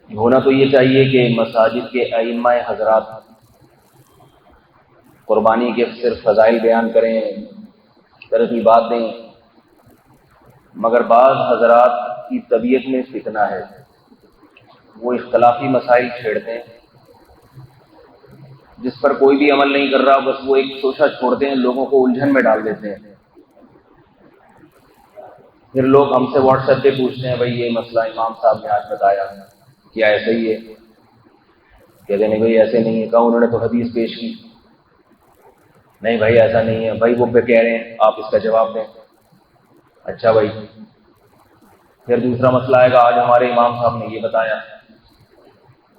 ہونا تو یہ چاہیے کہ مساجد کے ائمہ حضرات قربانی کے صرف فضائل بیان کریں، ترغیبات دیں، مگر بعض حضرات کی طبیعت میں فتنہ ہے، وہ اختلافی مسائل چھیڑتے ہیں، جس پر کوئی بھی عمل نہیں کر رہا، بس وہ ایک سوچا چھوڑتے ہیں، لوگوں کو الجھن میں ڈال دیتے ہیں۔ پھر لوگ ہم سے واٹس ایپ پہ پوچھتے ہیں بھائی یہ مسئلہ امام صاحب نے آج بتایا، کیا ایسا ہی ہے؟ کہتے نہیں بھائی ایسے نہیں ہے، کہا انہوں نے تو حدیث پیش کی۔ نہیں بھائی ایسا نہیں ہے، بھائی وہ پہ کہہ رہے ہیں، آپ اس کا جواب دیں۔ اچھا بھائی، پھر دوسرا مسئلہ آئے گا، آج ہمارے امام صاحب نے یہ بتایا،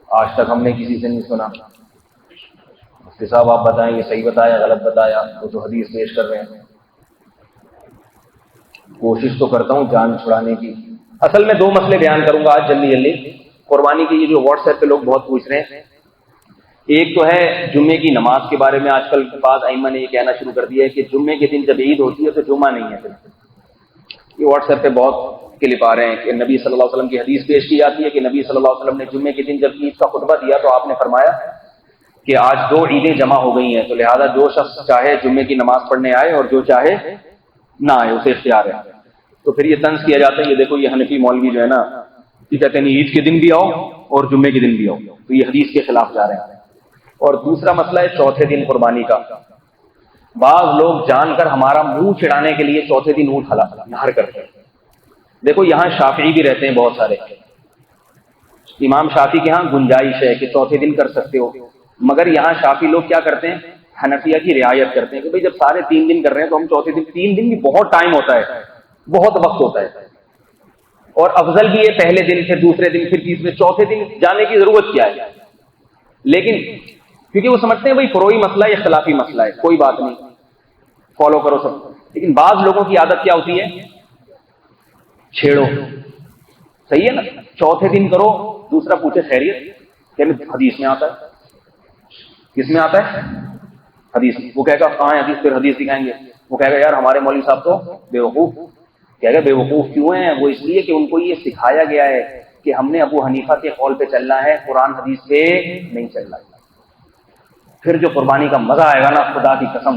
آج تک ہم نے کسی سے نہیں سنا، مفتی صاحب آپ بتائیں یہ صحیح بتایا غلط بتایا، وہ تو حدیث پیش کر رہے ہیں۔ کوشش تو کرتا ہوں جان چھڑانے کی۔ اصل میں دو مسئلے بیان کروں گا آج جلدی قربانی کی، یہ جو واٹس ایپ پہ لوگ بہت پوچھ رہے ہیں۔ ایک تو ہے جمعے کی نماز کے بارے میں، آج کل بعض ائمہ نے یہ کہنا شروع کر دیا ہے کہ جمعے کے دن جب عید ہوتی ہے تو جمعہ نہیں ہے۔ یہ واٹس ایپ پہ بہت کلپ آ رہے ہیں کہ نبی صلی اللہ علیہ وسلم کی حدیث پیش کی جاتی ہے کہ نبی صلی اللہ علیہ وسلم نے جمعے کے دن جب عید کا خطبہ دیا تو آپ نے فرمایا کہ آج دو عیدیں جمع ہو گئی ہیں، تو لہذا جو شخص چاہے جمعے کی نماز پڑھنے آئے اور جو چاہے نہ آئے، اسے اختیار ہے۔ تو پھر یہ طنز کیا جاتا ہے، یہ دیکھو یہ حنفی مولوی جو ہے نا یہ کہتے ہیں عید کے دن بھی آؤ اور جمعے کے دن بھی آؤ، تو یہ حدیث کے خلاف جا رہے ہیں۔ اور دوسرا مسئلہ ہے چوتھے دن قربانی کا۔ بعض لوگ جان کر ہمارا منہ چڑھانے کے لیے چوتھے دن اونٹ نہر کرتے ہیں۔ دیکھو یہاں شافعی بھی رہتے ہیں بہت سارے، امام شافعی کے ہاں گنجائش ہے کہ چوتھے دن کر سکتے ہو، مگر یہاں شافعی لوگ کیا کرتے ہیں، حنفیہ کی رعایت کرتے ہیں کہ بھئی جب سارے 3 دن کر رہے ہیں تو ہم چوتھے دن، 3 دن بھی بہت ٹائم ہوتا ہے، بہت وقت ہوتا ہے، اور افضل بھی ہے پہلے دن پھر دوسرے دن پھر تیسرے، چوتھے دن جانے کی ضرورت کیا ہے؟ لیکن کیونکہ وہ سمجھتے ہیں بھئی فروعی مسئلہ ہے، اختلافی مسئلہ ہے، کوئی بات نہیں فالو کرو سب۔ لیکن بعض لوگوں کی عادت کیا ہوتی ہے، چھیڑو، صحیح ہے نا، چوتھے دن کرو، دوسرا پوچھے خیریت، کہ حدیث میں آتا ہے۔ کس میں آتا ہے؟ حدیث۔ وہ کہے گا کہاں ہے حدیث؟ پھر حدیث دکھائیں گے، وہ کہے گا یار ہمارے مولوی صاحب تو بیوقوف۔ کہے گا بیوقوف کیوں ہیں؟ وہ اس لیے کہ ان کو یہ سکھایا گیا ہے کہ ہم نے ابو حنیفہ کے قول پہ چلنا ہے، قرآن حدیث پہ نہیں چلنا۔ پھر جو قربانی کا مزہ آئے گا نا، خدا کی قسم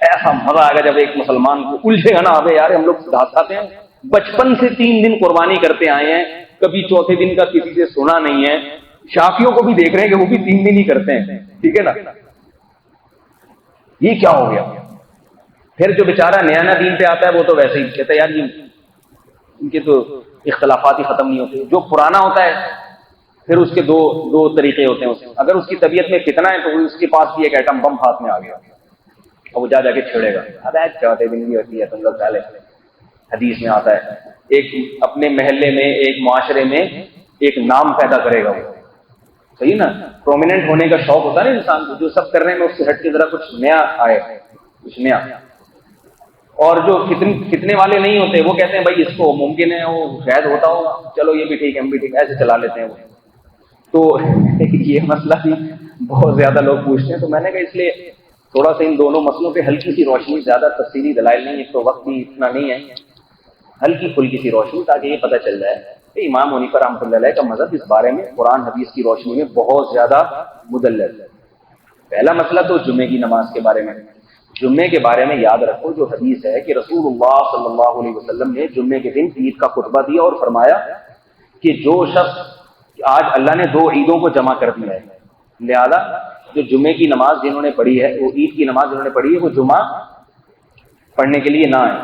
ایسا مزہ آئے گا جب ایک مسلمان کو الجھے گا نا، ابے یار ہم لوگ دھات کھاتے ہیں، بچپن سے 3 دن قربانی کرتے آئے ہیں، کبھی چوتھے دن کا کسی سے سنا نہیں ہے، شافیوں کو بھی دیکھ رہے ہیں کہ وہ بھی 3 دن ہی کرتے ہیں، ٹھیک ہے نا، یہ کیا ہو گیا؟ پھر جو بیچارہ نیا نیا دین پہ آتا ہے وہ تو ویسے ہی کہتا ہے یار یہ ان کے تو اختلافات ہی ختم نہیں ہوتے۔ جو پرانا ہوتا ہے پھر اس کے دو طریقے ہوتے ہیں، اگر اس کی طبیعت میں فتنہ ہے تو اس کے پاس بھی ایک ایٹم بم ہاتھ میں آ گیا اور وہ جا کے چھیڑے گا، اب چوتھے دن بھی ہوتی ہے تم لوگ ڈالے۔ حدیث میں آتا ہے ایک اپنے محلے میں ایک معاشرے میں ایک نام پیدا کرے گا، وہ صحیح نا، پرومیننٹ ہونے کا شوق ہوتا ہے نا انسان کو، جو سب کر رہے ہیں اس سے ہٹ کے ذرا کچھ نیا آئے، کچھ نیا۔ اور جو فتنے والے نہیں ہوتے وہ کہتے ہیں بھائی اس کو ممکن ہے وہ شاید ہوتا ہوگا، چلو یہ بھی ٹھیک ہے ہم بھی ٹھیک، ایسے چلا لیتے ہیں وہ۔ تو یہ مسئلہ بھی بہت زیادہ لوگ پوچھتے ہیں، تو میں نے کہا اس لیے تھوڑا سا ان دونوں مسئلوں پہ ہلکی سی روشنی، زیادہ تفصیلی دلائل نہیں، ایک تو وقت بھی اتنا نہیں ہے، ہلکی پھلکی سی روشنی، تاکہ یہ پتہ چل جائے کہ امام حنیفہ رحمۃ اللہ علیہ کا مذہب اس بارے میں قرآن حدیث کی روشنی میں بہت زیادہ مدلل ہے۔ پہلا مسئلہ تو جمعے کی نماز کے بارے میں۔ جمعے کے بارے میں یاد رکھو جو حدیث ہے کہ رسول اللہ صلی اللہ علیہ وسلم نے جمعے کے دن عید کا خطبہ دیا اور فرمایا کہ جو شخص، آج اللہ نے 2 عیدوں کو جمع کر دیا ہے، لہذا جو جمعے کی نماز جنہوں نے پڑھی ہے، وہ عید کی نماز جنہوں نے پڑھی ہے، وہ جمعہ پڑھنے کے لیے نہ آئے۔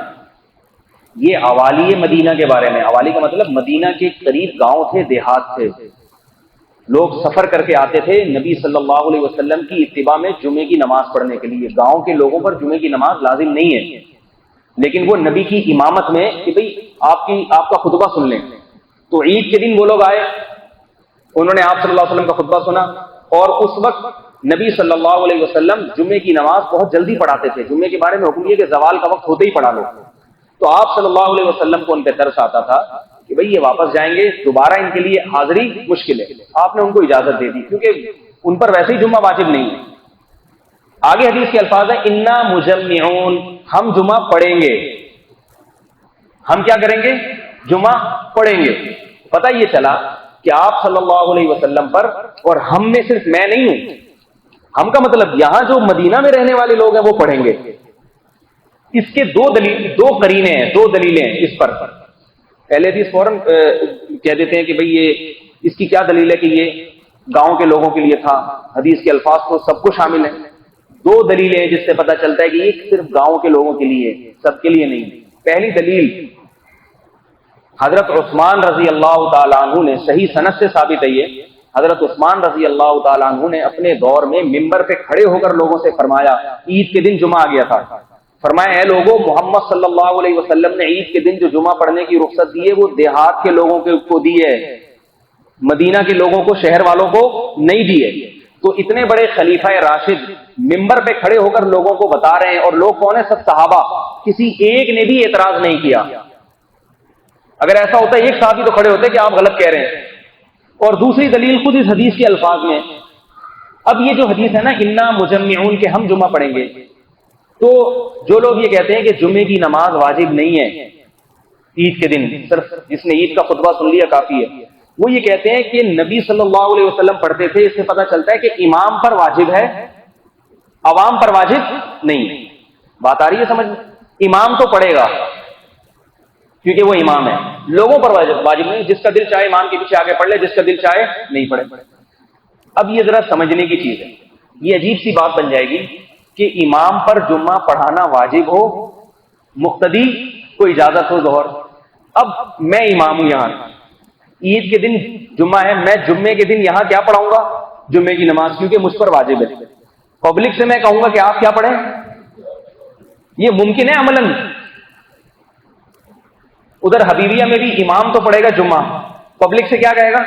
یہ اوالی مدینہ کے بارے میں، اوالی کا مطلب مدینہ کے قریب گاؤں تھے، دیہات تھے، لوگ سفر کر کے آتے تھے نبی صلی اللہ علیہ وسلم کی اتباع میں جمعے کی نماز پڑھنے کے لیے۔ گاؤں کے لوگوں پر جمعے کی نماز لازم نہیں ہے، لیکن وہ نبی کی امامت میں کہ بھئی آپ کا خطبہ سن لیں، تو عید کے دن وہ لوگ آئے، انہوں نے آپ صلی اللہ علیہ وسلم کا خطبہ سنا، اور اس وقت نبی صلی اللہ علیہ وسلم جمعے کی نماز بہت جلدی پڑھاتے تھے۔ جمعے کے بارے میں حکم یہ کہ زوال کا وقت ہوتے ہی پڑھا لو، تو آپ صلی اللہ علیہ وسلم کو ان پہ ترس آتا تھا کہ بھئی یہ واپس جائیں گے، دوبارہ ان کے لیے حاضری مشکل ہے، آپ نے ان کو اجازت دے دی کیونکہ ان پر ویسے ہی جمعہ واجب نہیں ہے۔ آگے حدیث کے الفاظ ہیں انا مجمعون، ہم جمعہ پڑھیں گے، ہم کیا کریں گے؟ جمعہ پڑھیں گے۔ پتہ یہ چلا کہ آپ صلی اللہ علیہ وسلم پر، اور ہم میں صرف میں نہیں ہوں، ہم کا مطلب یہاں جو مدینہ میں رہنے والے لوگ ہیں وہ پڑھیں گے. اس کے دو قرینے ہیں، دو دلیلیں ہیں اس پر. پہلے حدیث فوراً کہہ دیتے ہیں کہ بھئی یہ اس کی کیا دلیل ہے کہ یہ گاؤں کے لوگوں کے لیے تھا. حدیث کے الفاظ تو سب کو شامل ہیں. دو دلیلیں ہیں جس سے پتہ چلتا ہے کہ یہ صرف گاؤں کے لوگوں کے لیے، سب کے لیے نہیں. پہلی دلیل حضرت عثمان رضی اللہ تعالیٰ عنہ نے، صحیح سند سے ثابت ہے یہ، حضرت عثمان رضی اللہ تعالیٰ عنہ نے اپنے دور میں ممبر پہ کھڑے ہو کر لوگوں سے فرمایا، عید کے دن جمعہ آ گیا تھا، فرمایا اے لوگوں، محمد صلی اللہ علیہ وسلم نے عید کے دن جو جمعہ پڑھنے کی رخصت دی ہے وہ دیہات کے لوگوں کو دی ہے، مدینہ کے لوگوں کو، شہر والوں کو نہیں دی ہے. تو اتنے بڑے خلیفہ راشد ممبر پہ کھڑے ہو کر لوگوں کو بتا رہے ہیں، اور لوگ کون ہیں؟ سب صحابہ، کسی ایک نے بھی اعتراض نہیں کیا. اگر ایسا ہوتا ہے ایک صحابی تو کھڑے ہوتے کہ آپ غلط کہہ رہے ہیں. اور دوسری دلیل خود اس حدیث کے الفاظ میں. اب یہ جو حدیث ہے نا، انا مجمعون، کہ ہم جمعہ پڑھیں گے، تو جو لوگ یہ کہتے ہیں کہ جمعے کی نماز واجب نہیں ہے عید کے دن، صرف جس نے عید کا خطبہ سن لیا کافی ہے، وہ یہ کہتے ہیں کہ نبی صلی اللہ علیہ وسلم پڑھتے تھے. اس سے پتہ چلتا ہے کہ امام پر واجب ہے، عوام پر واجب نہیں. بات آ رہی ہے سمجھ میں؟ امام تو پڑھے گا کیونکہ وہ امام ہے، لوگوں پر واجب نہیں. جس کا دل چاہے امام کے پیچھے آگے پڑھ لے، جس کا دل چاہے نہیں پڑھے. اب یہ ذرا سمجھنے کی چیز ہے. یہ عجیب سی بات بن جائے گی کہ امام پر جمعہ پڑھانا واجب ہو، مقتدی کو اجازت ہو ظہر. اب میں امام ہوں، یہاں عید کے دن جمعہ ہے، میں جمعے کے دن یہاں کیا پڑھاؤں گا؟ جمعے کی نماز، کیونکہ مجھ پر واجب ہے. پبلک سے میں کہوں گا کہ آپ کیا پڑھیں؟ یہ ممکن ہے عملاً؟ ادھر حبیبیہ میں بھی امام تو پڑھے گا جمعہ، پبلک سے کیا کہے گا؟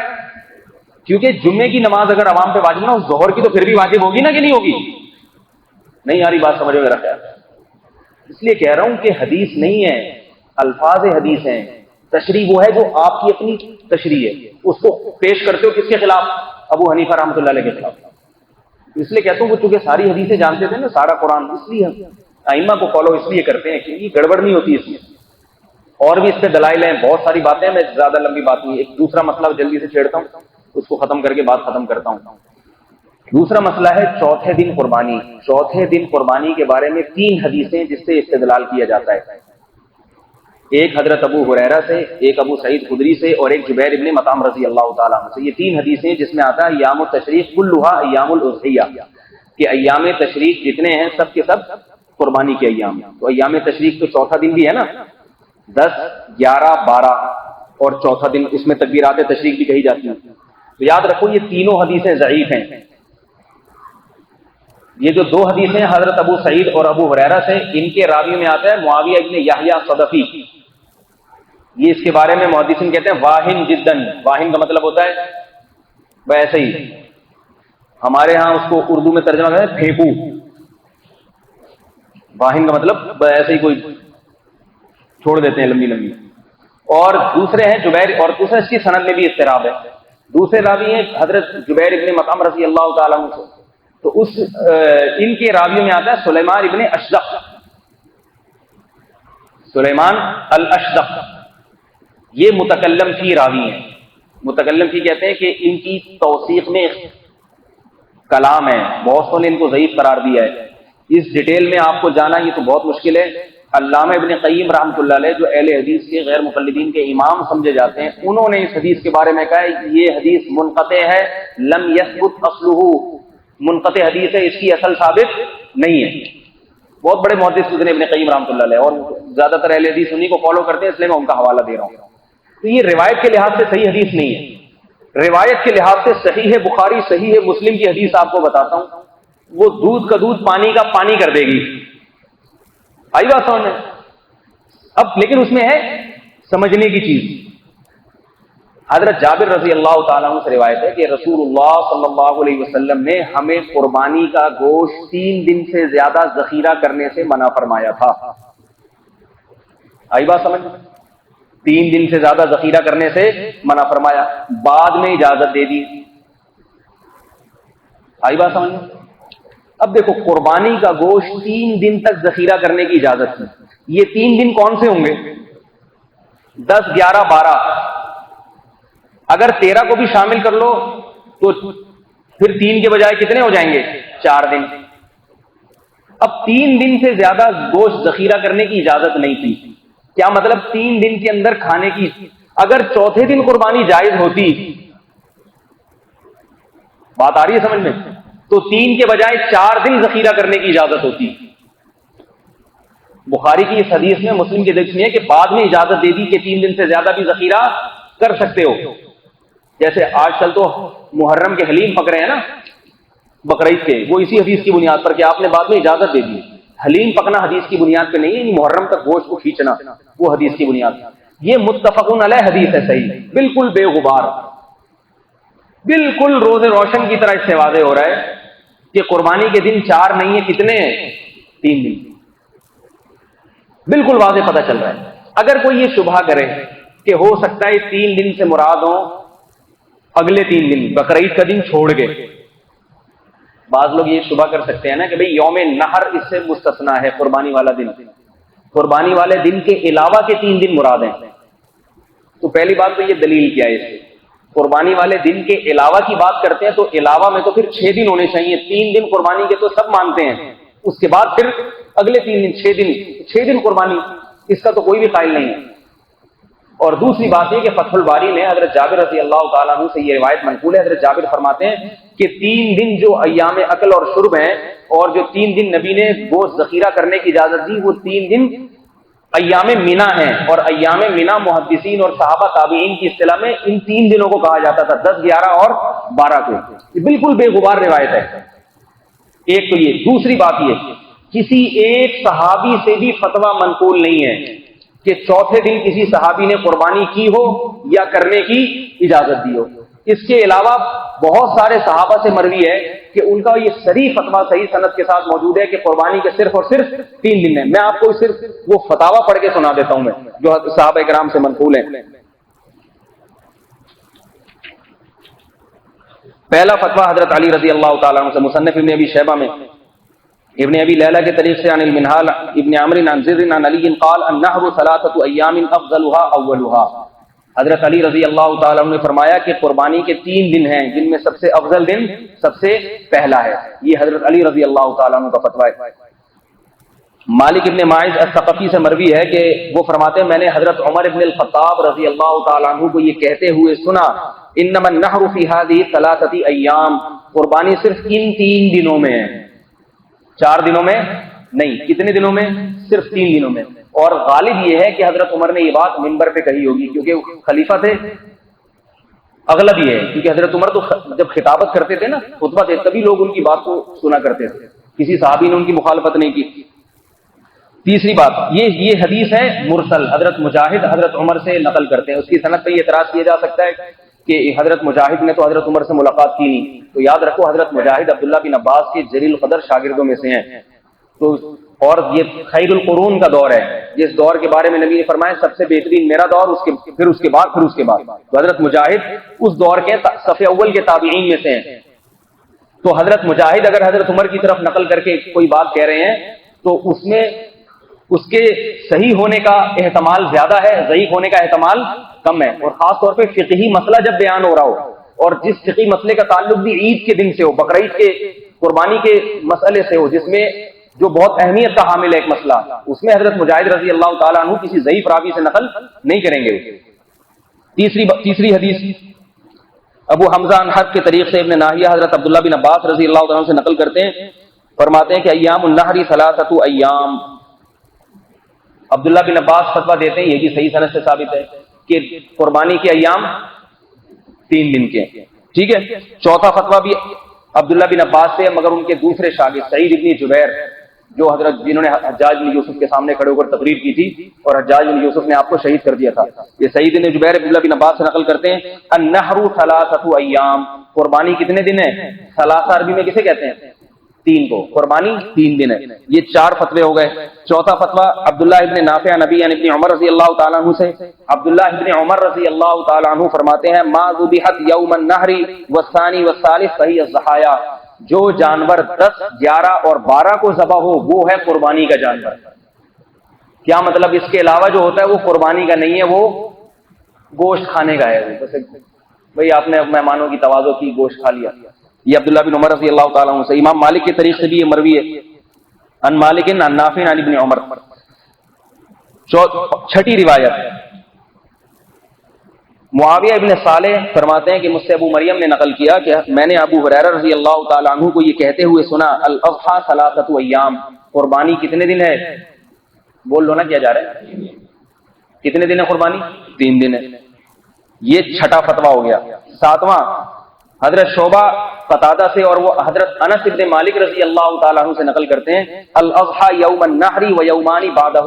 کیونکہ جمعے کی نماز اگر عوام پہ واجب نہ ہو، ظہر کی تو پھر بھی واجب ہوگی نا کہ نہیں ہوگی؟ نہیں آ رہی بات سمجھو میرا خیال. اس لیے کہہ رہا ہوں کہ حدیث نہیں ہے، الفاظ حدیث ہیں. تشریح وہ ہے جو آپ کی اپنی تشریح ہے، اس کو پیش کرتے ہو کس کے خلاف؟ ابو حنیفہ رحمۃ اللہ علیہ کے خلاف. اس لیے کہتا ہوں وہ چونکہ ساری حدیثیں جانتے تھے نا، سارا قرآن، اس لیے ائمہ کو فالو اس لیے کرتے ہیں کہ یہ گڑبڑ نہیں ہوتی اس میں. اور بھی اس سے دلائل ہیں، بہت ساری باتیں. میں زیادہ لمبی بات نہیں، ایک دوسرا مسئلہ جلدی سے چھیڑتا ہوں، اس کو ختم کر کے بات ختم کرتا ہوں. دوسرا مسئلہ ہے چوتھے دن قربانی. چوتھے دن قربانی کے بارے میں 3 حدیثیں جس سے استدلال کیا جاتا ہے. ایک حضرت ابو ہریرہ سے، ایک ابو سعید خدری سے، اور ایک جبیر ابن مطعم رضی اللہ تعالیٰ عنہ سے. یہ 3 حدیثیں جس میں آتا ہے ایام التشریق کلھا ایام الاضحیہ، کہ ایام تشریق جتنے ہیں سب کے سب قربانی کے ایام. تو ایام تشریق تو چوتھا دن بھی ہے نا، 10، 11، 12 اور چوتھا دن، اس میں تکبیرات تشریق بھی کہی جاتی ہیں. تو یاد رکھو یہ تینوں حدیثیں ضعیف ہیں. یہ جو 2 حدیثیں حضرت ابو سعید اور ابو ہریرہ سے، ان کے راوی میں آتا ہے معاویہ ابن یحییٰ صدفی. یہ اس کے بارے میں محدثین کہتے ہیں واہن جدن. واہن کا مطلب ہوتا ہے ویسے ہی، ہمارے ہاں اس کو اردو میں ترجمہ کرتے ہیں پھینکو. واہن کا مطلب ایسے ہی کوئی چھوڑ دیتے ہیں لمبی لمبی. اور دوسرے ہیں جبیر، اور دوسرے اس کی سند میں بھی اضطراب ہے. دوسرے راوی ہیں حضرت جبیر ابن مطعم رضی اللہ تعالیٰ عنہ سے، تو ان کے راویوں میں آتا ہے سلیمان ابن اشدق. سلیمان الاشدق یہ متکلم کی راوی ہیں. متکلم کی کہتے ہیں کہ ان کی توثیق میں کلام ہے، بہت سو نے ان کو ضعیف قرار دیا ہے. اس ڈیٹیل میں آپ کو جانا یہ تو بہت مشکل ہے. علامہ ابن قیم رحمۃ اللہ علیہ جو اہل حدیث کے غیر مقلدین کے امام سمجھے جاتے ہیں، انہوں نے اس حدیث کے بارے میں کہا ہے یہ حدیث منقطع ہے، لم یثبت اصلہ، منقطع حدیث ہے، اس کی اصل ثابت نہیں ہے. بہت بڑے محدث گزرے ابن قیم رحمۃ اللہ علیہ، اور زیادہ تر اہل حدیث انہی کو فالو کرتے ہیں، اس لیے میں ان کا حوالہ دے رہا ہوں. تو یہ روایت کے لحاظ سے صحیح حدیث نہیں ہے. روایت کے لحاظ سے صحیح ہے بخاری، صحیح ہے مسلم کی حدیث آپ کو بتاتا ہوں، وہ دودھ کا دودھ پانی کا پانی کر دے گی. آئی بات سمجھ میں؟ اب لیکن اس میں ہے سمجھنے کی چیز. حضرت جابر رضی اللہ تعالیٰ عنہ سے روایت ہے کہ رسول اللہ صلی اللہ علیہ وسلم نے ہمیں قربانی کا گوشت 3 دن سے زیادہ ذخیرہ کرنے سے منع فرمایا تھا. آئی بات سمجھ؟ 3 دن سے زیادہ ذخیرہ کرنے سے منع فرمایا، بعد میں اجازت دے دی. آئی بات سمجھ؟ اب دیکھو قربانی کا گوشت 3 دن تک ذخیرہ کرنے کی اجازت تھی. یہ 3 دن کون سے ہوں گے؟ 10، 11، 12. اگر 13 کو بھی شامل کر لو تو پھر 3 کے بجائے کتنے ہو جائیں گے؟ 4 دن۔ اب 3 دن سے زیادہ گوشت ذخیرہ کرنے کی اجازت نہیں تھی۔ کیا مطلب 3 دن کے اندر کھانے کی؟ اگر چوتھے دن قربانی جائز ہوتی، بات آ رہی ہے سمجھ میں، تو 3 کے بجائے 4 دن ذخیرہ کرنے کی اجازت ہوتی۔ بخاری کی اس حدیث میں، مسلم کی حدیث میں ہے کہ بعد میں اجازت دے دی کہ 3 دن سے زیادہ بھی ذخیرہ کر سکتے ہو۔ جیسے آج کل تو محرم کے حلیم پک رہے ہیں نا بقرعید کے، وہ اسی حدیث کی بنیاد پر کہ آپ نے بعد میں اجازت دے دی۔ حلیم پکنا حدیث کی بنیاد پہ نہیں ہے، محرم تک گوشت کو کھینچنا وہ حدیث کی بنیاد۔ یہ متفقون علیہ حدیث ہے، صحیح، بالکل بے غبار، بالکل روز روشن کی طرح اس سے واضح ہو رہا ہے کہ قربانی کے دن 4 نہیں ہے، کتنے ہیں؟ 3 دن، بالکل واضح پتہ چل رہا ہے۔ اگر کوئی یہ شبہ کرے کہ ہو سکتا ہے 3 دن سے مراد ہوں اگلے 3 دن، بقرعید کا دن چھوڑ کے، بعض لوگ یہ شبہ کر سکتے ہیں نا کہ بھئی یوم نحر اس سے مستثنا ہے، قربانی والا دن، قربانی والے دن کے علاوہ کے 3 دن مراد ہیں۔ تو پہلی بات تو یہ دلیل کیا ہے اس سے؟ قربانی والے دن کے علاوہ کی بات کرتے ہیں تو علاوہ میں تو پھر 6 دن ہونے چاہیے۔ 3 دن قربانی کے تو سب مانتے ہیں، اس کے بعد پھر اگلے 3 دن، 6 دن قربانی، اس کا تو کوئی بھی قائل نہیں ہے۔ اور دوسری بات یہ کہ فتح الباری میں حضرت جابر رضی اللہ تعالیٰ عنہ سے یہ روایت منقول ہے، حضرت جابر فرماتے ہیں کہ 3 دن جو ایام اکل اور شرب ہیں، اور جو 3 دن نبی نے گوشت ذخیرہ کرنے کی اجازت دی، وہ 3 دن ایام مینا ہیں، اور ایام مینا محدثین اور صحابہ تابعین کی اصطلاح میں ان 3 دنوں کو کہا جاتا تھا، 10، 11 اور 12 کو۔ یہ بالکل بے غبار روایت ہے۔ ایک تو یہ، دوسری بات یہ، کسی ایک صحابی سے بھی فتویٰ منقول نہیں ہے کہ چوتھے دن کسی صحابی نے قربانی کی ہو یا کرنے کی اجازت دی ہو۔ اس کے علاوہ بہت سارے صحابہ سے مروی ہے کہ ان کا یہ صریح فتویٰ صحیح سند کے ساتھ موجود ہے کہ قربانی کے صرف اور صرف 3 دن ہیں۔ میں آپ کو صرف وہ فتاویٰ پڑھ کے سنا دیتا ہوں میں جو صحابہ کرام سے منقول ہیں۔ پہلا فتویٰ حضرت علی رضی اللہ تعالیٰ عنہ سے، مصنف ابن ابی شیبہ میں، ابن ابی لیلہ کے طریق سے عن المنہال ابن عمرو عن زر عن علی قال النحر 3 ایام افضلها اولها۔ حضرت علی رضی اللہ تعالیٰ عنہ نے فرمایا کہ قربانی کے 3 دن ہیں جن میں سب سے افضل دن سب سے پہلا ہے۔ یہ حضرت علی رضی اللہ تعالیٰ عنہ کا فتویٰ ہے۔ مالک ابن ماعز الثقفی سے مروی ہے کہ وہ فرماتے ہیں میں نے حضرت عمر ابن الخطاب رضی اللہ تعالیٰ عنہ کو یہ کہتے ہوئے سنا انما النحر فی هذه 3 ایام، قربانی صرف ان 3 دنوں میں ہے، 4 دنوں میں نہیں۔ کتنے دنوں میں؟ صرف 3 دنوں میں۔ اور غالب یہ ہے کہ حضرت عمر نے یہ بات منبر پہ کہی ہوگی کیونکہ خلیفہ تھے، اغلب یہ ہے کیونکہ حضرت عمر تو جب خطابت کرتے تھے نا، خطبہ تھے، تبھی لوگ ان کی بات کو سنا کرتے تھے، کسی صحابی نے ان کی مخالفت نہیں کی۔ تیسری بات یہ حدیث ہے مرسل، حضرت مجاہد حضرت عمر سے نقل کرتے ہیں، اس کی سند پہ یہ اعتراض کیا جا سکتا ہے کہ حضرت مجاہد نے تو حضرت عمر سے ملاقات کی نہیں، تو یاد رکھو حضرت مجاہد عبداللہ بن عباس کے جلیل القدر شاگردوں میں سے ہیں، تو اور یہ خیر القرون کا دور ہے، جس دور کے بارے میں نبی نے فرمایا سب سے بہترین میرا دور، پھر اس کے بعد تو حضرت مجاہد اس دور کے صف اول کے تابعین میں سے ہیں۔ تو حضرت مجاہد اگر حضرت عمر کی طرف نقل کر کے کوئی بات کہہ رہے ہیں تو اس میں اس کے صحیح ہونے کا احتمال زیادہ ہے، ضعیف ہونے کا احتمال کم ہے، اور خاص طور پہ فقہی مسئلہ جب بیان ہو رہا ہو اور جس فقہی مسئلے کا تعلق بھی عید کے دن سے ہو، بقرعید کے قربانی کے مسئلے سے ہو، جس میں جو بہت اہمیت کا حامل ہے ایک مسئلہ، اس میں حضرت مجاہد رضی اللہ تعالیٰ عنہ کسی ضعیف راوی سے نقل نہیں کریں گے۔ تیسری حدیث ابو حمزہ عن حرب کے طریق سے ابن ناہیہ حضرت عبداللہ بن عباس رضی اللہ تعالیٰ عنہ سے نقل کرتے ہیں، فرماتے ہیں کہ ایام النحر 3 ایام۔ عبداللہ بن عباس فتویٰ دیتے ہیں، یہ بھی صحیح سند سے ثابت ہے کہ قربانی کے ایام 3 دن کے، ٹھیک ہے۔ چوتھا فتویٰ بھی عبداللہ بن عباس سے، مگر ان کے دوسرے شاگرد سعید ابن جبیر جو حضرت جنہوں نے حجاج بن یوسف کے سامنے کھڑے ہو کر تقریر کی تھی اور حجاج بن یوسف نے آپ کو شہید کر دیا تھا، یہ سعید بن جبیر عبداللہ بن عباس سے نقل کرتے ہیں النحر 3 ایام، قربانی کتنے دن ہے؟ 3 عربی میں کسے کہتے ہیں؟ 3 کو، قربانی 3 دن ہے۔ یہ 4 فتوے ہو گئے۔ چوتھا فتویٰ عبداللہ ابن نافع نبی عن ابن عمر رضی اللہ تعالیٰ عنہ سے، عبداللہ ابن عمر رضی اللہ تعالیٰ عنہ فرماتے ہیں ما ذبحت یوم النحر والثانی والثالث فہی الضحایا، جو جانور 10، 11 اور 12 کو ذبح ہو وہ ہے قربانی کا جانور۔ کیا مطلب؟ اس کے علاوہ جو ہوتا ہے وہ قربانی کا نہیں ہے، وہ گوشت کھانے کا ہے۔ بھئی آپ نے مہمانوں کی تواضع کی، گوشت کھا لیا. یہ عبداللہ بن عمر رضی اللہ تعالیٰ عنہ سے. امام مالک کے طریق سے بھی یہ مروی ہے، ان مالک عن نافع عن ابن عمر. چھٹی روایت، معاویہ ابن صالح فرماتے ہیں کہ مجھ سے ابو مریم نے نقل کیا کہ میں نے ابو ہریرہ رضی اللہ تعالیٰ عنہ کو یہ کہتے ہوئے سنا، الاضحیٰ ثلاثۃ ایام، قربانی کتنے دن ہے؟ بول لو نا، کیا جا رہا ہے؟ کتنے دن ہے قربانی؟ 3 دن ہے. یہ چھٹا فتویٰ ہو گیا. 7واں حضرت شعبہ قتادہ سے اور وہ حضرت انس بن مالک رضی اللہ تعالیٰ عنہ سے نقل کرتے ہیں، الاضحیٰ یوم النحر و یومان بعدہ،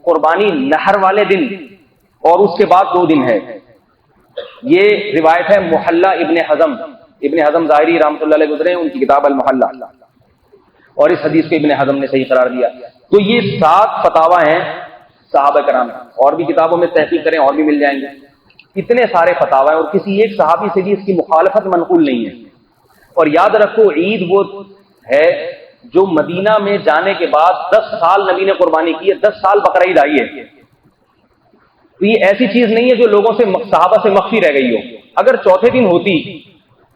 قربانی نحر والے دن اور اس کے بعد 2 دن ہے. یہ روایت ہے محلہ ابن حزم ظاہری رحمۃ اللہ علیہ گزرے ہیں، ان کی کتاب المحلہ، اور اس حدیث کو ابن حزم نے صحیح قرار دیا. تو یہ 7 فتاوی ہیں صحابہ کرام. اور بھی کتابوں میں تحقیق کریں اور بھی مل جائیں گے. اتنے سارے فتاوی ہیں اور کسی ایک صحابی سے بھی اس کی مخالفت منقول نہیں ہے. اور یاد رکھو، عید وہ ہے جو مدینہ میں جانے کے بعد 10 سال نبی نے قربانی کی ہے، 10 سال بقرعید آئی ہے. تو یہ ایسی چیز نہیں ہے جو لوگوں سے، صحابہ سے مخفی رہ گئی ہو. اگر چوتھے دن ہوتی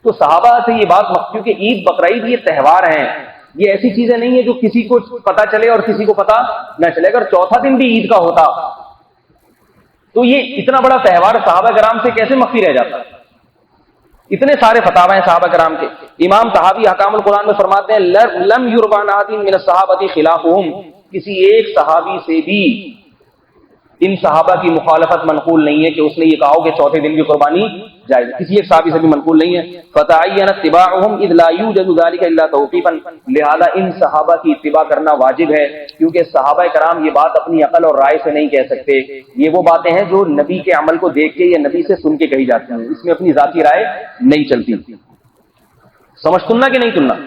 تو صحابہ سے یہ بات، کیونکہ عید بقرعید یہ تہوار ہیں، یہ ایسی چیزیں نہیں ہیں جو کسی کو پتہ چلے اور کسی کو پتہ نہ چلے. اگر چوتھا دن بھی عید کا ہوتا تو یہ اتنا بڑا تہوار صحابہ کرام سے کیسے مخفی رہ جاتا؟ اتنے سارے فتاوی ہیں صحابہ کرام کے. امام طحاوی احکام القرآن میں فرماتے ہیں، لم یروى عن احد من الصحابہ خلافهم، کسی ایک صحابی سے بھی ان صحابہ کی مخالفت منقول نہیں ہے کہ اس نے یہ کہا ہو کہ چوتھے دن کی قربانی جائز ہے. کسی ایک صحابی سے بھی منقول نہیں ہے. فتعین اتباعهم اذ لا يوجد ذلك الا توقیفا، لہذا ان صحابہ کی اتباع کرنا واجب ہے، کیونکہ صحابہ کرام یہ بات اپنی عقل اور رائے سے نہیں کہہ سکتے. یہ وہ باتیں ہیں جو نبی کے عمل کو دیکھ کے یا نبی سے سن کے کہی جاتی ہیں، اس میں اپنی ذاتی رائے نہیں چلتی. سمجھ سننا کہ نہیں سننا؟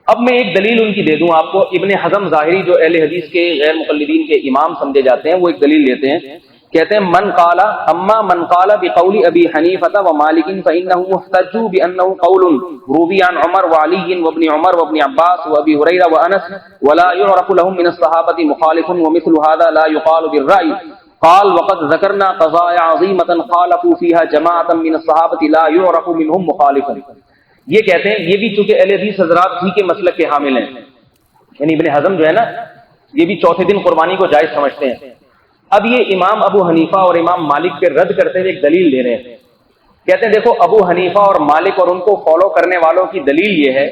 اب میں ایک دلیل ان کی دے دوں آپ کو. ابن حزم ظاہری جو اہل حدیث کے غیر مقلدین کے امام سمجھے جاتے ہیں، وہ ایک دلیل لیتے ہیں. کہتے ہیں من قال بقول ابی حنیفہ ومالک فانه محتج بانه قول روی عن عمر وعلی وابن عمر وابن عباس وابی ہریرہ وانس ولا يعرف لهم من الصحابة مخالف ومثل هذا لا يقال بالرأي. قال وقد ذكرنا قضايا عظيمة خالفوا فيها جماعة من الصحابة لا يعرف منهم مخالف. یہ کہتے ہیں، یہ بھی چونکہ اہل حدیث حضرات ہی کے مسلک کے حامل ہیں، یعنی ابن حزم جو ہے نا، یہ بھی چوتھے دن قربانی کو جائز سمجھتے ہیں. اب یہ امام ابو حنیفہ اور امام مالک پہ رد کرتے ہوئے ایک دلیل دے رہے ہیں. کہتے ہیں دیکھو، ابو حنیفہ اور مالک اور ان کو فالو کرنے والوں کی دلیل یہ ہے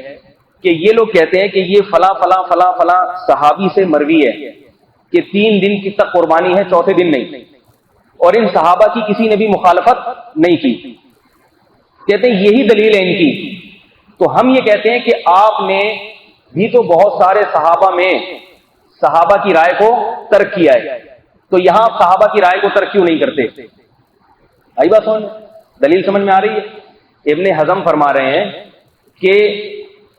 کہ یہ لوگ کہتے ہیں کہ یہ فلاں فلاں فلاں فلاں صحابی سے مروی ہے کہ 3 دن کی تک قربانی ہے، چوتھے دن نہیں، اور ان صحابہ کی کسی نے بھی مخالفت نہیں کی. کہتے ہیں یہی دلیل ہے ان کی. تو ہم یہ کہتے ہیں کہ آپ نے بھی تو بہت سارے صحابہ میں صحابہ کی رائے کو ترک کیا ہے، تو یہاں آپ صحابہ کی رائے کو ترک کیوں نہیں کرتے؟ آئی بات سمجھ؟ دلیل سمجھ میں آ رہی ہے؟ ابن حزم فرما رہے ہیں کہ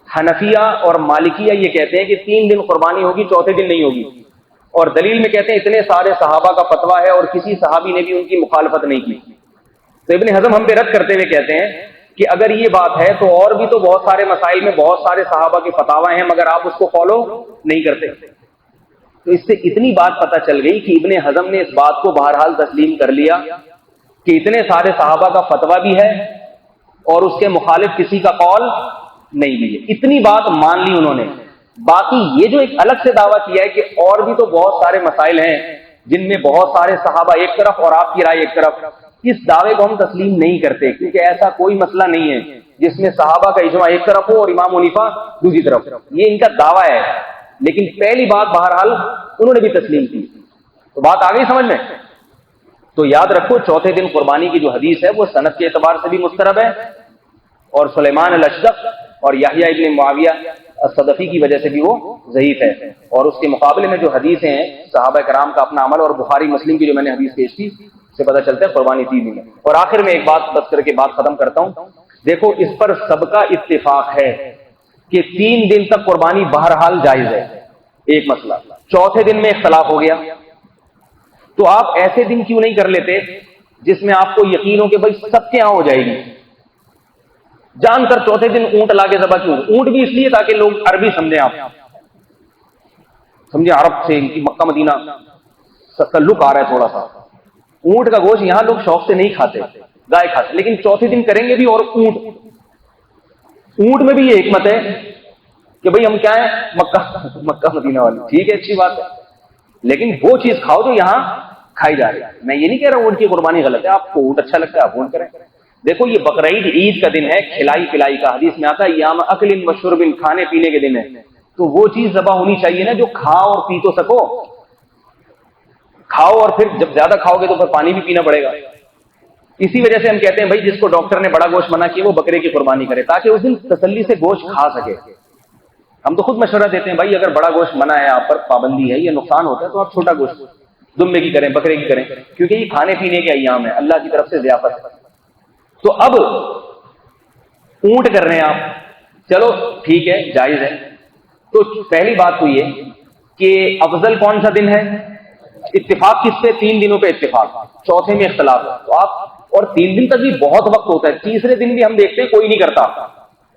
حنفیہ اور مالکیہ یہ کہتے ہیں کہ 3 دن قربانی ہوگی، چوتھے دن نہیں ہوگی، اور دلیل میں کہتے ہیں اتنے سارے صحابہ کا فتویٰ ہے اور کسی صحابی نے بھی ان کی مخالفت نہیں کی. تو ابن حزم ہم پہ رد کرتے ہوئے کہتے ہیں کہ اگر یہ بات ہے تو اور بھی تو بہت سارے مسائل میں بہت سارے صحابہ کے فتاوی ہیں، مگر آپ اس کو فالو نہیں کرتے. تو اس سے اتنی بات پتہ چل گئی کہ ابن حزم نے اس بات کو بہرحال تسلیم کر لیا کہ اتنے سارے صحابہ کا فتویٰ بھی ہے اور اس کے مخالف کسی کا قول نہیں بھی ہے. اتنی بات مان لی انہوں نے. باقی یہ جو ایک الگ سے دعویٰ کیا ہے کہ اور بھی تو بہت سارے مسائل ہیں جن میں بہت سارے صحابہ ایک طرف اور آپ کی رائے ایک طرف، اس دعوے کو ہم تسلیم نہیں کرتے، کیونکہ ایسا کوئی مسئلہ نہیں ہے جس میں صحابہ کا اجماع ایک طرف ہو اور امام حنیفہ دوسری طرف. یہ ان کا دعویٰ ہے، لیکن پہلی بات بہرحال انہوں نے بھی تسلیم کی. تو بات آ گئی سمجھ میں؟ تو یاد رکھو، چوتھے دن قربانی کی جو حدیث ہے وہ سند کے اعتبار سے بھی مسترب ہے، اور سلیمان الاشدق اور یحییٰ ابن معاویہ الصدفی کی وجہ سے بھی وہ ضعیف ہے. اور اس کے مقابلے میں جو حدیثیں ہیں صحابہ کرام کا اپنا عمل، اور بخاری مسلم کی جو میں نے حدیث پیش کی سے پتہ چلتا ہے قربانی 3 دن ہے. اور آخر میں ایک بات بس کر کے بات ختم کرتا ہوں. دیکھو، اس پر سب کا اتفاق ہے کہ 3 دن تک قربانی بہرحال جائز ہے. ایک مسئلہ، چوتھے دن میں اختلاف ہو گیا، تو آپ ایسے دن کیوں نہیں کر لیتے جس میں آپ کو یقین ہو کہ بھائی سب کے یہاں ہو جائے گی؟ جان کر چوتھے دن اونٹ لا کے ذبح کیوں؟ اونٹ بھی اس لیے تاکہ لوگ عربی سمجھیں، آپ سمجھیں عرب سے ان کی مکہ مدینہ تعلق آ رہا ہے تھوڑا سا. اونٹ کا گوشت یہاں لوگ شوق سے نہیں کھاتے، گائے کھاتے, لیکن چوتھے دن کریں گے بھی. اور اونٹ میں بھی یہ حکمت ہے کہ بھئی ہم کیا ہیں, مکہ مدینہ والے, ٹھیک ہے اچھی بات ہے, لیکن وہ چیز کھاؤ جو یہاں کھائی جا رہی ہے. میں یہ نہیں کہہ رہا اونٹ کی قربانی غلط ہے, آپ کو اونٹ اچھا لگتا ہے آپ اونٹ کریں. دیکھو یہ بقرعید عید کا دن ہے, کھلائی پلائی کا, حدیث میں آتا ہے یام اکل و شرب, کھانے پینے کے دن ہے, تو وہ چیز ذبح ہونی چاہیے نا جو کھاؤ اور پی تو سکو. کھاؤ اور پھر جب زیادہ کھاؤ گے تو پھر پانی بھی پینا پڑے گا. اسی وجہ سے ہم کہتے ہیں بھائی جس کو ڈاکٹر نے بڑا گوشت منع کیا وہ بکرے کی قربانی کرے, تاکہ اس دن تسلی سے گوشت کھا سکے. ہم تو خود مشورہ دیتے ہیں بھائی اگر بڑا گوشت منع ہے, آپ پر پابندی ہے, یہ نقصان ہوتا ہے, تو آپ چھوٹا گوشت دمبے کی کریں, بکرے کی کریں, کیونکہ یہ کھانے پینے کے ایام ہے, اللہ کی طرف سے ضیافت ہے. تو اب اونٹ کر رہے ہیں آپ, چلو ٹھیک ہے جائز ہے. تو پہلی بات تو یہ کہ افضل کون سا دن ہے, اتفاق کس پہ, 3 دنوں پہ اتفاق, چوتھے میں اختلاف ہے. تو آپ, اور 3 دن تک بھی بہت وقت ہوتا ہے, تیسرے دن بھی ہم دیکھتے ہیں کوئی نہیں کرتا,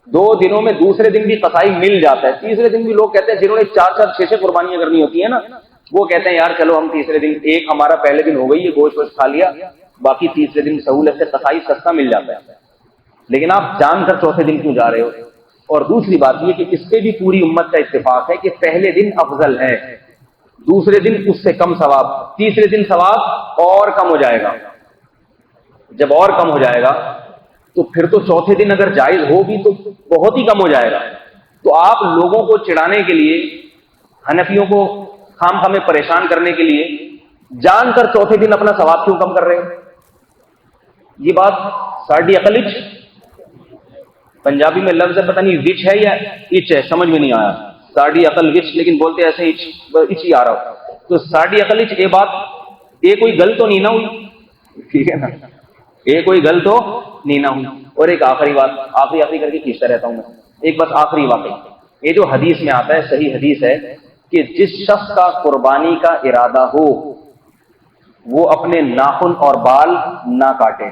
2 دنوں میں دوسرے دن بھی قصائی مل جاتا ہے, تیسرے دن بھی لوگ کہتے ہیں جنہوں نے 4 6 قربانیاں کرنی ہوتی ہیں نا, وہ کہتے ہیں یار چلو ہم تیسرے دن, ایک ہمارا پہلے دن ہو گئی ہے گوشت ووشت کھا لیا, باقی تیسرے دن سہولت سے قصائی سستا مل جاتا ہے. لیکن آپ جان کر چوتھے دن کیوں جا رہے ہو؟ اور دوسری بات یہ کہ اس پہ بھی پوری امت کا اتفاق ہے کہ پہلے دن افضل ہے, دوسرے دن اس سے کم ثواب, تیسرے دن ثواب اور کم ہو جائے گا. جب اور کم ہو جائے گا تو پھر تو چوتھے دن اگر جائز ہو بھی تو بہت ہی کم ہو جائے گا. تو آپ لوگوں کو چڑھانے کے لیے, حنفیوں کو خام خواہ میں پریشان کرنے کے لیے جان کر چوتھے دن اپنا ثواب کیوں کم کر رہے ہیں؟ یہ بات ساڑھی عقل اچ, پنجابی میں لفظ پتہ نہیں وچ ہے یا اچ ہے, سمجھ میں نہیں آیا. ساڑھی عقل وچ, لیکن بولتے ایسے اچ ہی آ رہا ہو. تو ساڑھی عقل اچ, یہ بات یہ کوئی گل تو نہیں نہ ہوئی, ٹھیک ہے نا, یہ کوئی گل تو نہیں نہ ہوئی. اور ایک آخری بات, آخری کر کے کھینچتا رہتا ہوں میں, ایک بس آخری واقعہ. یہ جو حدیث میں آتا ہے, صحیح حدیث ہے کہ جس شخص کا قربانی کا ارادہ ہو وہ اپنے ناخن اور بال نہ کاٹے.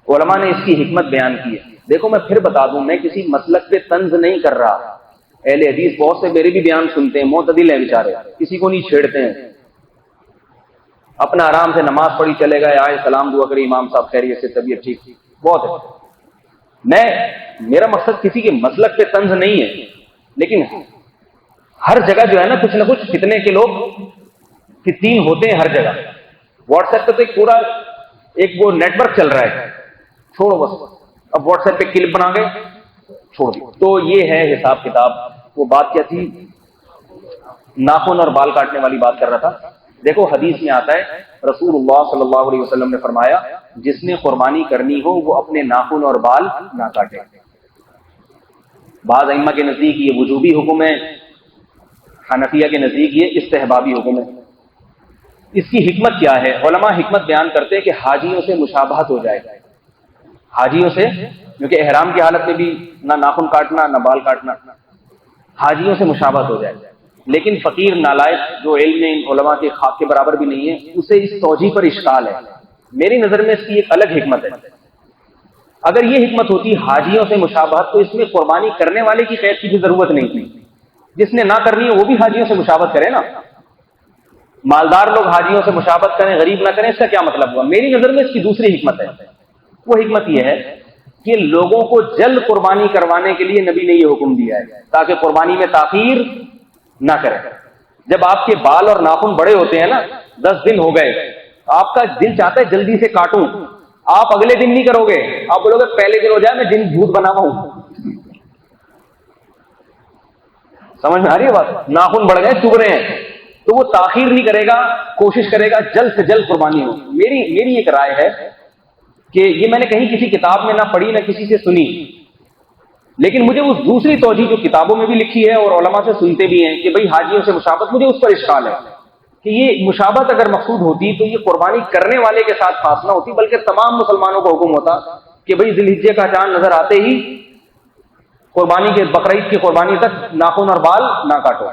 علماء نے اس کی حکمت بیان کی ہے. دیکھو میں پھر بتا دوں, میں کسی مسلک پہ طنز نہیں کر رہا, اہل حدیث بہت سے میرے بھی بیان سنتے ہیں, معتدل ہیں بیچارے, کسی کو نہیں چھیڑتے ہیں, اپنا آرام سے نماز پڑھی چلے گئے, آئے سلام دعا کری, امام صاحب خیریت سے, طبیعت ٹھیک, بہت ہے. میرا مقصد کسی کے مسلک پہ طنز نہیں ہے, لیکن ہر جگہ جو ہے نا کچھ نہ کچھ فتنے کے لوگ فتین ہوتے ہیں ہر جگہ. واٹس ایپ پہ تو ایک پورا ایک وہ نیٹ ورک چل رہا ہے, چھوڑو بس, اب واٹس ایپ پہ کلپ بنا گئے چھوڑ دو. تو یہ ہے حساب کتاب. وہ بات کیا تھی, ناخن اور بال کاٹنے والی بات کر رہا تھا. دیکھو حدیث میں آتا ہے رسول اللہ صلی اللہ علیہ وسلم نے فرمایا جس نے قربانی کرنی ہو وہ اپنے ناخن اور بال نہ کاٹے. بعض ائمہ کے نزدیک یہ وجوبی حکم ہے, حنفیہ کے نزدیک یہ استحبابی حکم ہے. اس کی حکمت کیا ہے؟ علماء حکمت بیان کرتے ہیں کہ حاجیوں سے مشابہت ہو جائے, حاجیوں سے, کیونکہ احرام کی حالت میں بھی نہ ناخن کاٹنا نہ بال کاٹنا, حاجیوں سے مشابہت ہو جائے. لیکن فقیر نالائق جو علم میں علماء کے خاک کے برابر بھی نہیں ہے, اسے اس توجیہ پر اشکال ہے. میری نظر میں اس کی ایک الگ حکمت ہے. اگر یہ حکمت ہوتی حاجیوں سے مشابہت تو اس میں قربانی کرنے والے کی قید کی بھی ضرورت نہیں تھی. جس نے نہ کرنی ہے وہ بھی حاجیوں سے مشابہت کرے نا. مالدار لوگ حاجیوں سے مشابہت کریں, غریب نہ کریں, اس کا کیا مطلب ہوا؟ میری نظر میں اس کی دوسری حکمت ہے. وہ حکمت یہ ہے کہ لوگوں کو جلد قربانی کروانے کے لیے نبی نے یہ حکم دیا ہے تاکہ قربانی میں تاخیر نہ کریں. جب آپ کے بال اور ناخن بڑے ہوتے ہیں نا, 10 دن ہو گئے, آپ کا دل چاہتا ہے جلدی سے کاٹوں, آپ اگلے دن نہیں کرو گے, آپ بولو گے پہلے دن ہو جائے میں دن بھوت بنا ہوا ہوں. سمجھ میں آ رہی ہے بات؟ ناخن بڑھ گئے, چبھ رہے ہیں, تو وہ تاخیر نہیں کرے گا, کوشش کرے گا جلد سے جلد قربانی ہو. میری ایک رائے ہے کہ یہ میں نے کہیں کسی کتاب میں نہ پڑھی نہ کسی سے سنی, لیکن مجھے اس دوسری توجہ جو کتابوں میں بھی لکھی ہے اور علماء سے سنتے بھی ہیں کہ بھئی حاجیوں سے مشابہت, مجھے اس پر اشکال ہے کہ یہ مشابہت اگر مقصود ہوتی تو یہ قربانی کرنے والے کے ساتھ خاص نہ ہوتی, بلکہ تمام مسلمانوں کو حکم ہوتا کہ بھئی ذی الحجہ کا چاند نظر آتے ہی قربانی کے, بقرعید کی قربانی تک ناخن اور بال نہ کاٹو.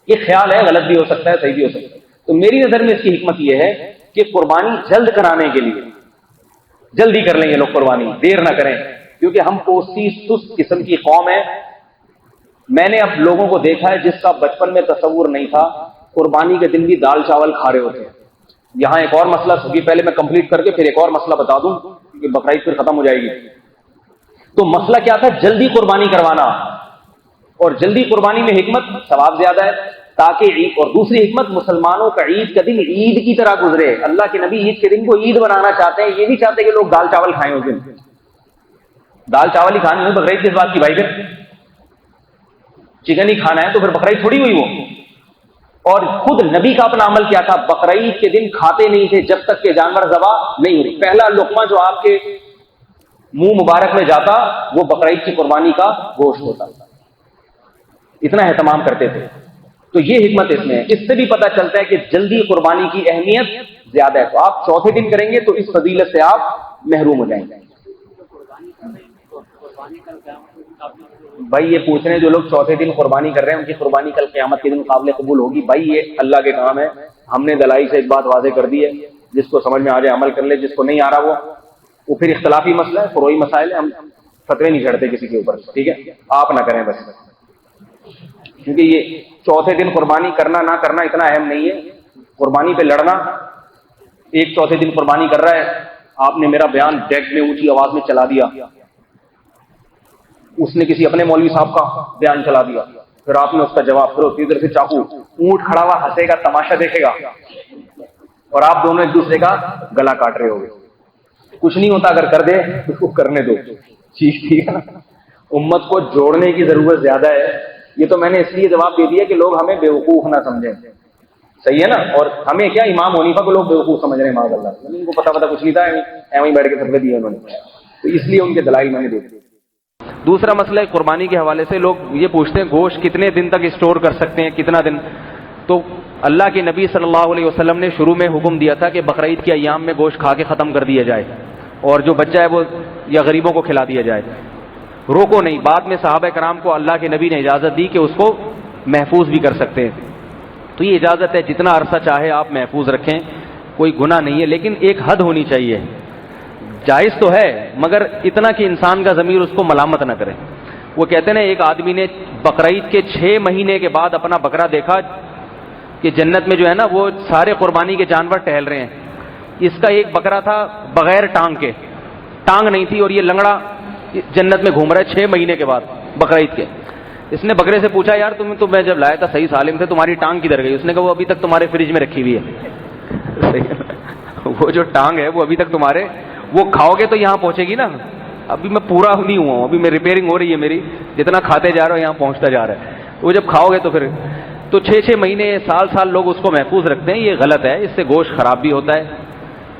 یہ خیال ہے, غلط بھی ہو سکتا ہے, صحیح بھی ہو سکتا ہے. تو میری نظر میں اس کی حکمت یہ ہے کہ قربانی جلد کرانے کے لیے جلدی کر لیں یہ لوگ قربانی, دیر نہ کریں, کیونکہ ہم کوسی سست قسم کی قوم ہے. میں نے اب لوگوں کو دیکھا ہے جس کا بچپن میں تصور نہیں تھا, قربانی کے دن بھی دال چاول کھا رہے ہوتے ہیں. یہاں ایک اور مسئلہ یہ پہلے میں کمپلیٹ کر کے پھر ایک اور مسئلہ بتا دوں کہ بقرعید پھر ختم ہو جائے گی. تو مسئلہ کیا تھا؟ جلدی قربانی کروانا. اور جلدی قربانی میں حکمت ثواب زیادہ ہے تاکہ عید، اور دوسری حکمت مسلمانوں کا عید کا دن عید کی طرح گزرے. اللہ کے نبی عید کے دن کو عید بنانا چاہتے ہیں، یہ نہیں چاہتے کہ لوگ دال چاول کھائیں اس دن. دال چاول ہی کھانا ہے بقرعید کس بات کی بھائی؟ پھر چکن ہی کھانا ہے تو پھر بقرعید تھوڑی ہوئی وہ. اور خود نبی کا اپنا عمل کیا تھا؟ بقرعید کے دن کھاتے نہیں تھے جب تک کہ جانور ذبح نہیں ہو رہی. پہلا لقمہ جو آپ کے منہ مبارک میں جاتا وہ بقرعید کی قربانی کا گوشت ہوتا. اتنا اہتمام کرتے تھے. تو یہ حکمت اس میں ہے. اس سے بھی پتہ چلتا ہے کہ جلدی قربانی کی اہمیت زیادہ ہے. تو آپ چوتھے دن کریں گے تو اس فضیلت سے آپ محروم ہو جائیں گے. بھائی یہ پوچھ رہے ہیں جو لوگ چوتھے دن قربانی کر رہے ہیں ان کی قربانی کل قیامت کے دن قابل قبول ہوگی. بھائی یہ اللہ کے کام ہے. ہم نے دلائی سے ایک بات واضح کر دی ہے، جس کو سمجھ میں آ جائے عمل کر لے، جس کو نہیں آ رہا وہ پھر اختلافی مسئلہ ہے، فروعی مسائل ہے. ہم فتوے نہیں چڑھتے کسی کے اوپر، ٹھیک ہے؟ آپ نہ کریں بس، کیونکہ یہ چوتھے دن قربانی کرنا نہ کرنا اتنا اہم نہیں ہے. قربانی پہ لڑنا، ایک چوتھے دن قربانی کر رہا ہے، آپ نے میرا بیان ڈیک میں اونچی آواز میں چلا دیا، اس نے کسی اپنے مولوی صاحب کا بیان چلا دیا، پھر آپ نے اس کا جواب، پھر اسی طرح سے چاقو، اونٹ کھڑا ہوا ہنسے گا، تماشا دیکھے گا، اور آپ دونوں ایک دوسرے کا گلا کاٹ رہے ہو گے. کچھ نہیں ہوتا اگر کر دے اس کو کرنے دو. ٹھیک ہے نا؟ امت کو جوڑنے کی ضرورت زیادہ ہے. یہ تو میں نے اس لیے جواب دے دیا کہ لوگ ہمیں بیوقوف نہ سمجھیں. صحیح ہے نا؟ اور ہمیں کیا امام حنیفہ کو لوگ بیوقوف سمجھ رہے ہیں، معاذ اللہ، ان کو پتہ کچھ نہیں تھا، ایویں ہی بیٹھ کے فتوے دیے انہوں نے. تو اس لیے ان کے دلائل میں نے دے دیے. دوسرا مسئلہ قربانی کے حوالے سے لوگ یہ پوچھتے ہیں گوشت کتنے دن تک اسٹور کر سکتے ہیں، کتنا دن؟ تو اللہ کے نبی صلی اللہ علیہ وسلم نے شروع میں حکم دیا تھا کہ بقرعید کے ایام میں گوشت کھا کے ختم کر دیا جائے، اور جو بچہ ہے وہ یا غریبوں کو کھلا دیا جائے، روکو نہیں. بعد میں صحابہ کرام کو اللہ کے نبی نے اجازت دی کہ اس کو محفوظ بھی کر سکتے ہیں. تو یہ اجازت ہے، جتنا عرصہ چاہے آپ محفوظ رکھیں، کوئی گناہ نہیں ہے، لیکن ایک حد ہونی چاہیے. جائز تو ہے مگر اتنا کہ انسان کا ضمیر اس کو ملامت نہ کرے. وہ کہتے ہیں ایک آدمی نے بقرعید کے 6 مہینے کے بعد اپنا بکرا دیکھا کہ جنت میں جو ہے نا وہ سارے قربانی کے جانور ٹہل رہے ہیں. اس کا ایک بکرا تھا بغیر ٹانگ کے، ٹانگ نہیں تھی، اور یہ لنگڑا جنت میں گھوم رہا ہے 6 مہینے کے بعد بقرعید کے. اس نے بکرے سے پوچھا یار تم میں جب لایا تھا صحیح سالم تھے، تمہاری ٹانگ کدھر گئی؟ اس نے کہا وہ ابھی تک تمہارے فریج میں رکھی ہوئی ہے. وہ جو ٹانگ ہے وہ ابھی تک تمہارے، وہ کھاؤ گے تو یہاں پہنچے گی نا. ابھی میں پورا نہیں ہوا ہوں، ابھی میں ریپیئرنگ ہو رہی ہے میری، جتنا کھاتے جا رہا ہوں یہاں پہنچتا جا رہا ہے. وہ جب کھاؤ گے تو پھر تو 6 مہینے سال لوگ اس کو محفوظ رکھتے ہیں. یہ غلط ہے، اس سے گوشت خراب بھی ہوتا ہے.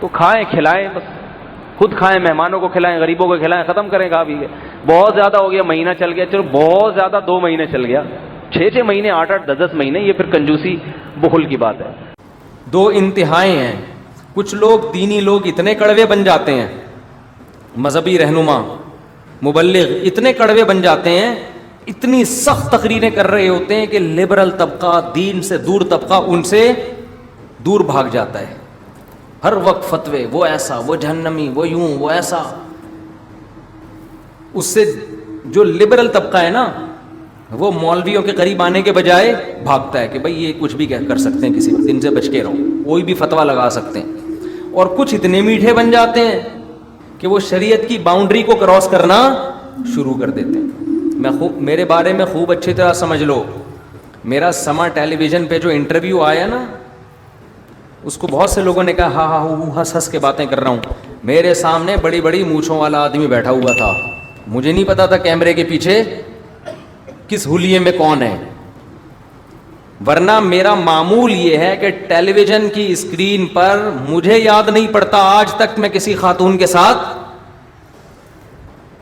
تو کھائیں، کھلائیں، بس خود کھائیں، مہمانوں کو کھلائیں، غریبوں کو کھلائیں، ختم کریں. کھا بھی بہت زیادہ ہو گیا، مہینہ چل گیا، چلو بہت زیادہ 2 مہینے چل گیا، 6 مہینے، 8 10 مہینے، یہ پھر کنجوسی بخل کی بات ہے. 2 انتہائیں ہیں. کچھ لوگ دینی لوگ اتنے کڑوے بن جاتے ہیں، مذہبی رہنما مبلغ اتنے کڑوے بن جاتے ہیں، اتنی سخت تقریریں کر رہے ہوتے ہیں کہ لبرل طبقہ، دین سے دور طبقہ ان سے دور بھاگ جاتا ہے. ہر وقت فتوے، وہ ایسا، وہ جہنمی، وہ یوں، وہ ایسا. اس سے جو لبرل طبقہ ہے نا وہ مولویوں کے قریب آنے کے بجائے بھاگتا ہے کہ بھائی یہ کچھ بھی کر سکتے ہیں، کسی دن سے بچ کے رہو، کوئی بھی فتویٰ لگا سکتے ہیں. اور کچھ اتنے میٹھے بن جاتے ہیں کہ وہ شریعت کی باؤنڈری کو کراس کرنا شروع کر دیتے ہیں. میرے بارے میں خوب اچھی طرح سمجھ لو، میرا سما ٹیلی ویژن پہ جو انٹرویو آیا نا اس کو بہت سے لوگوں نے کہا ہاں ہاں ہنس ہنس کے باتیں کر رہا ہوں. میرے سامنے بڑی بڑی مونچھوں والا آدمی بیٹھا ہوا تھا، مجھے نہیں پتا تھا کیمرے کے پیچھے کس حلیے میں کون ہے. ورنہ میرا معمول یہ ہے کہ ٹیلی ویژن کی اسکرین پر مجھے یاد نہیں پڑتا آج تک میں کسی خاتون کے ساتھ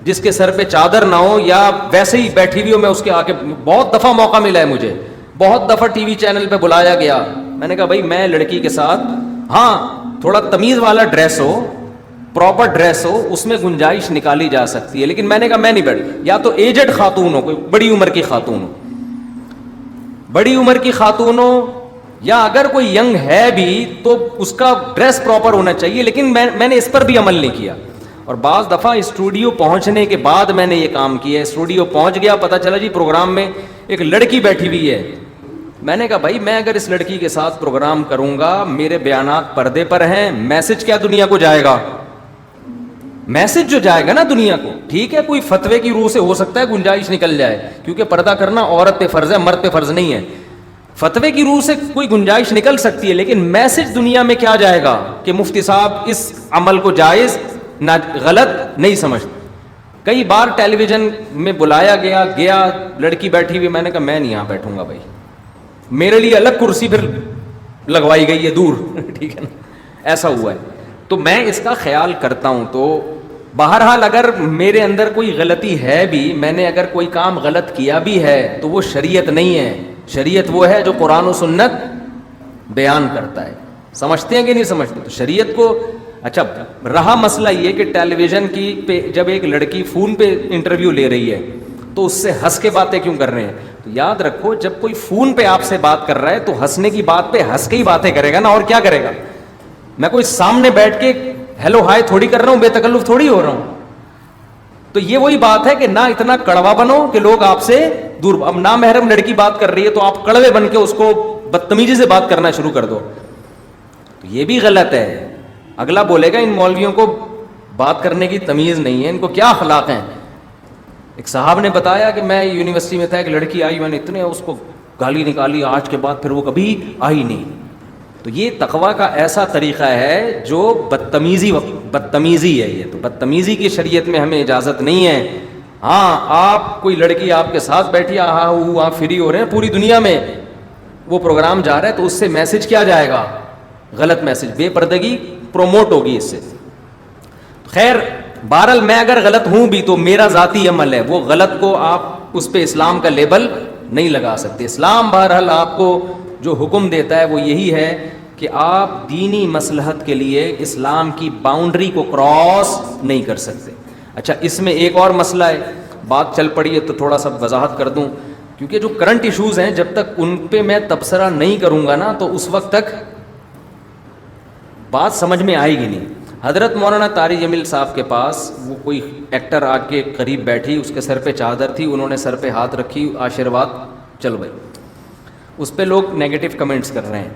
جس کے سر پہ چادر نہ ہو یا ویسے ہی بیٹھی ہوئی ہو میں اس کے آگے. بہت دفعہ موقع ملا ہے مجھے، بہت دفعہ ٹی وی چینل پہ بلایا گیا. میں نے کہا بھائی میں لڑکی کے ساتھ، ہاں تھوڑا تمیز والا ڈریس ہو، پراپر ڈریس ہو، اس میں گنجائش نکالی جا سکتی ہے. لیکن میں نے کہا میں نہیں بیٹھ، یا تو ایجڈ خاتون ہو، کوئی بڑی عمر کی خاتون ہو، بڑی عمر کی خاتون ہو، یا اگر کوئی ینگ ہے بھی تو اس کا ڈریس پراپر ہونا چاہیے. لیکن میں نے اس پر بھی عمل نہیں کیا. اور بعض دفعہ اسٹوڈیو پہنچنے کے بعد میں نے یہ کام کیا. اسٹوڈیو پہنچ گیا، پتہ چلا جی پروگرام میں ایک لڑکی بیٹھی ہوئی ہے، میں نے کہا بھائی میں اگر اس لڑکی کے ساتھ پروگرام کروں گا, میرے بیانات پردے پر ہیں, میسج کیا دنیا کو جائے گا؟ میسج جو جائے گا نا دنیا کو, ٹھیک ہے کوئی فتوے کی روح سے ہو سکتا ہے گنجائش نکل جائے, کیونکہ پردہ کرنا عورت پہ فرض ہے, مرد پہ فرض نہیں ہے. فتوے کی روح سے کوئی گنجائش نکل سکتی ہے, لیکن میسج دنیا میں کیا جائے گا کہ مفتی صاحب اس عمل کو جائز نہ غلط نہیں سمجھتے. کئی بار ٹیلی ویژن میں بلایا گیا, لڑکی بیٹھی ہوئی, میں نے کہا میں نہیں یہاں بیٹھوں گا بھائی, میرے لیے الگ کرسی پھر لگوائی گئی ہے دور, ٹھیک ہے نا, ایسا ہوا ہے. تو میں اس کا خیال کرتا ہوں. تو بہرحال اگر میرے اندر کوئی غلطی ہے بھی, میں نے اگر کوئی کام غلط کیا بھی ہے, تو وہ شریعت نہیں ہے. شریعت وہ ہے جو قرآن و سنت بیان کرتا ہے. سمجھتے ہیں کہ نہیں سمجھتے؟ تو شریعت کو اچھا رہا مسئلہ یہ کہ ٹیلی ویژن کی پہ جب ایک لڑکی فون پہ انٹرویو لے رہی ہے تو اس سے ہنس کے باتیں کیوں کر رہے ہیں؟ تو یاد رکھو جب کوئی فون پہ آپ سے بات کر رہا ہے تو ہنسنے کی بات پہ ہنس کے ہی باتیں کرے گا نا, اور کیا کرے گا؟ میں کوئی سامنے بیٹھ کے ہیلو ہائے تھوڑی کر رہا ہوں, بے تکلف تھوڑی ہو رہا ہوں. تو یہ وہی بات ہے کہ نہ اتنا کڑوا بنو کہ لوگ آپ سے دور. اب نامحرم لڑکی بات کر رہی ہے تو آپ کڑوے بن کے اس کو بدتمیزی سے بات کرنا شروع کر دو, تو یہ بھی غلط ہے. اگلا بولے گا ان مولویوں کو بات کرنے کی تمیز نہیں ہے, ان کو کیا اخلاق ہیں. ایک صاحب نے بتایا کہ میں یونیورسٹی میں تھا, ایک لڑکی آئی, میں نے اتنے اس کو گالی نکالی, آج کے بعد پھر وہ کبھی آئی نہیں. تو یہ تقویٰ کا ایسا طریقہ ہے جو بدتمیزی ہے. یہ تو بدتمیزی کی شریعت میں ہمیں اجازت نہیں ہے. ہاں آپ کوئی لڑکی آپ کے ساتھ بیٹھی, آپ فری ہو رہے ہیں, پوری دنیا میں وہ پروگرام جا رہا ہے, تو اس سے میسج کیا جائے گا؟ غلط میسج, بے پردگی پروموٹ ہوگی اس سے. خیر بہرحال میں اگر غلط ہوں بھی تو میرا ذاتی عمل ہے, وہ غلط کو آپ اس پہ اسلام کا لیبل نہیں لگا سکتے. اسلام بہرحال آپ کو جو حکم دیتا ہے وہ یہی ہے کہ آپ دینی مصلحت کے لیے اسلام کی باؤنڈری کو کراس نہیں کر سکتے. اچھا اس میں ایک اور مسئلہ ہے, بات چل پڑی ہے تو تھوڑا سا وضاحت کر دوں, کیونکہ جو کرنٹ ایشوز ہیں جب تک ان پہ میں تبصرہ نہیں کروں گا نا تو اس وقت تک بات سمجھ میں آئے گی نہیں. حضرت مولانا طاری جمیل صاحب کے پاس وہ کوئی ایکٹر آ کے قریب بیٹھی, اس کے سر پہ چادر تھی, انہوں نے سر پہ ہاتھ رکھی, آشیرواد چل گئی. اس پہ لوگ نیگیٹو کمنٹس کر رہے ہیں.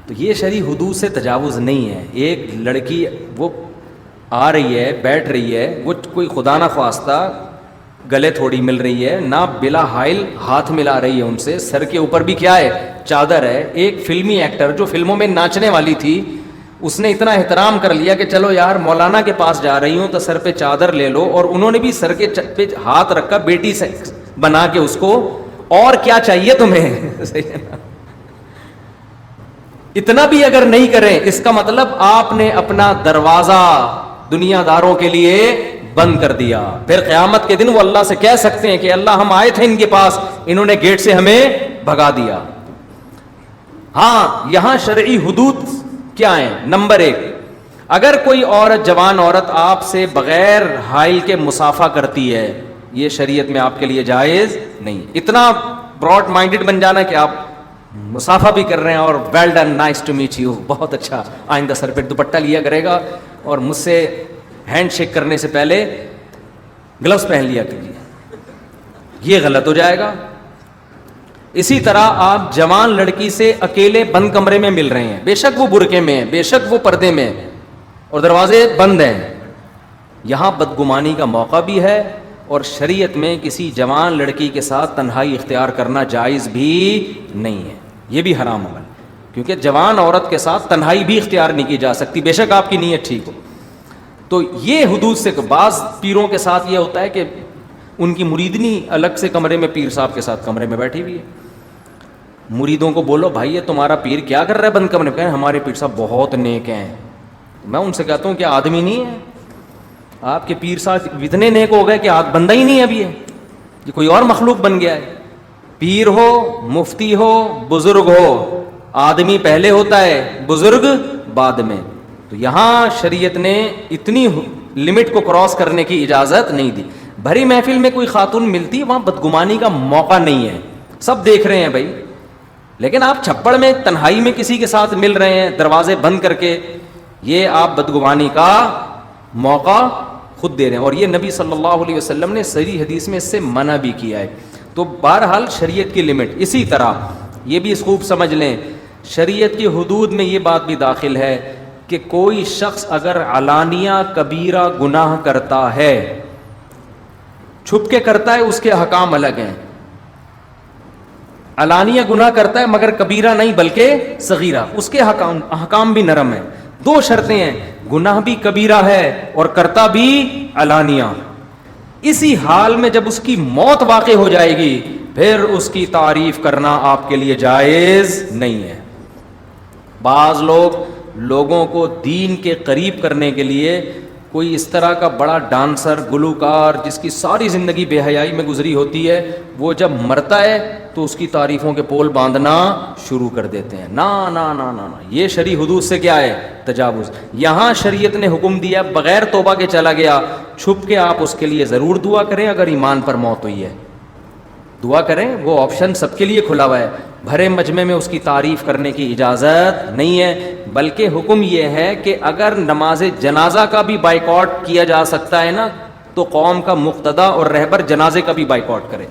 تو یہ شرعی حدود سے تجاوز نہیں ہے. ایک لڑکی وہ آ رہی ہے, بیٹھ رہی ہے, وہ کوئی خدا نہ خواستہ گلے تھوڑی مل رہی ہے, نہ بلا حائل ہاتھ ملا رہی ہے ان سے, سر کے اوپر بھی کیا ہے؟ چادر ہے. ایک فلمی ایکٹر جو فلموں میں ناچنے والی تھی, اس نے اتنا احترام کر لیا کہ چلو یار مولانا کے پاس جا رہی ہوں تو سر پہ چادر لے لو, اور انہوں نے بھی سر کے پہ ہاتھ رکھا, بیٹی سے بنا کے اس کو, اور کیا چاہیے تمہیں؟ اتنا بھی اگر نہیں کریں اس کا مطلب آپ نے اپنا دروازہ دنیا داروں کے لیے بند کر دیا. پھر قیامت کے دن وہ اللہ سے کہہ سکتے ہیں کہ اللہ ہم آئے تھے ان کے پاس, انہوں نے گیٹ سے ہمیں بھگا دیا. ہاں یہاں شرعی حدود کیا ہیں؟ نمبر 1, اگر کوئی عورت, جوان عورت آپ سے بغیر حائل کے مصافحہ کرتی ہے, یہ شریعت میں آپ کے لیے جائز نہیں. اتنا براڈ مائنڈڈ بن جانا کہ آپ مصافحہ بھی کر رہے ہیں اور well done, nice to meet you, بہت اچھا, آئندہ سر پہ دوپٹہ لیا کرے گا اور مجھ سے ہینڈ شیک کرنے سے پہلے گلوز پہن لیا کیجیے, یہ غلط ہو جائے گا. اسی طرح آپ جوان لڑکی سے اکیلے بند کمرے میں مل رہے ہیں, بے شک وہ برقعے میں ہیں, بے شک وہ پردے میں اور دروازے بند ہیں, یہاں بدگمانی کا موقع بھی ہے, اور شریعت میں کسی جوان لڑکی کے ساتھ تنہائی اختیار کرنا جائز بھی نہیں ہے, یہ بھی حرام عمل, کیونکہ جوان عورت کے ساتھ تنہائی بھی اختیار نہیں کی جا سکتی, بے شک آپ کی نیت ٹھیک ہو. تو یہ حدود سے, بعض پیروں کے ساتھ یہ ہوتا ہے کہ ان کی مریدنی الگ سے کمرے میں پیر صاحب کے ساتھ کمرے میں بیٹھی ہوئی ہے. مریدوں کو بولو بھائی یہ تمہارا پیر کیا کر رہا ہے بند کمرے میں؟ کہیں ہمارے پیر صاحب بہت نیک ہیں. میں ان سے کہتا ہوں کہ آدمی نہیں ہے آپ کے پیر صاحب, اتنے نیک ہو گئے کہ بندہ ہی نہیں ابھی ہے, یہ کوئی اور مخلوق بن گیا ہے. پیر ہو, مفتی ہو, بزرگ ہو, آدمی پہلے ہوتا ہے, بزرگ بعد میں. تو یہاں شریعت نے اتنی لمٹ کو کراس کرنے کی اجازت نہیں دی. بھری محفل میں کوئی خاتون ملتی, وہاں بدگمانی کا موقع نہیں ہے, سب دیکھ رہے ہیں بھائی, لیکن آپ چھپڑ میں تنہائی میں کسی کے ساتھ مل رہے ہیں دروازے بند کر کے, یہ آپ بدگمانی کا موقع خود دے رہے ہیں, اور یہ نبی صلی اللہ علیہ وسلم نے صحیح حدیث میں اس سے منع بھی کیا ہے. تو بہرحال شریعت کی لمٹ. اسی طرح یہ بھی خوب سمجھ لیں, شریعت کی حدود میں یہ بات بھی داخل ہے کہ کوئی شخص اگر علانیہ کبیرہ گناہ کرتا ہے, چھپ کے کرتا ہے, اس کے احکام الگ ہیں. علانیہ گناہ کرتا ہے مگر کبیرہ نہیں بلکہ صغیرہ, اس کے احکام بھی نرم ہیں. دو شرطیں ہیں, گناہ بھی کبیرہ ہے اور کرتا بھی علانیہ. اسی حال میں جب اس کی موت واقع ہو جائے گی پھر اس کی تعریف کرنا آپ کے لیے جائز نہیں ہے. بعض لوگوں کو دین کے قریب کرنے کے لیے کوئی اس طرح کا بڑا ڈانسر, گلوکار جس کی ساری زندگی بے حیائی میں گزری ہوتی ہے, وہ جب مرتا ہے تو اس کی تعریفوں کے پول باندھنا شروع کر دیتے ہیں. نا نا نا نا نا, یہ شرعی حدود سے کیا ہے؟ تجاوز. یہاں شریعت نے حکم دیا بغیر توبہ کے چلا گیا, چھپ کے آپ اس کے لیے ضرور دعا کریں. اگر ایمان پر موت ہوئی ہے دعا کریں, وہ آپشن سب کے لیے کھلا ہوا ہے. بھرے مجمع میں اس کی تعریف کرنے کی اجازت نہیں ہے, بلکہ حکم یہ ہے کہ اگر نماز جنازہ کا بھی بائیکاٹ کیا جا سکتا ہے نا, تو قوم کا مقتدا اور رہبر جنازے کا بھی بائیکاٹ کرے.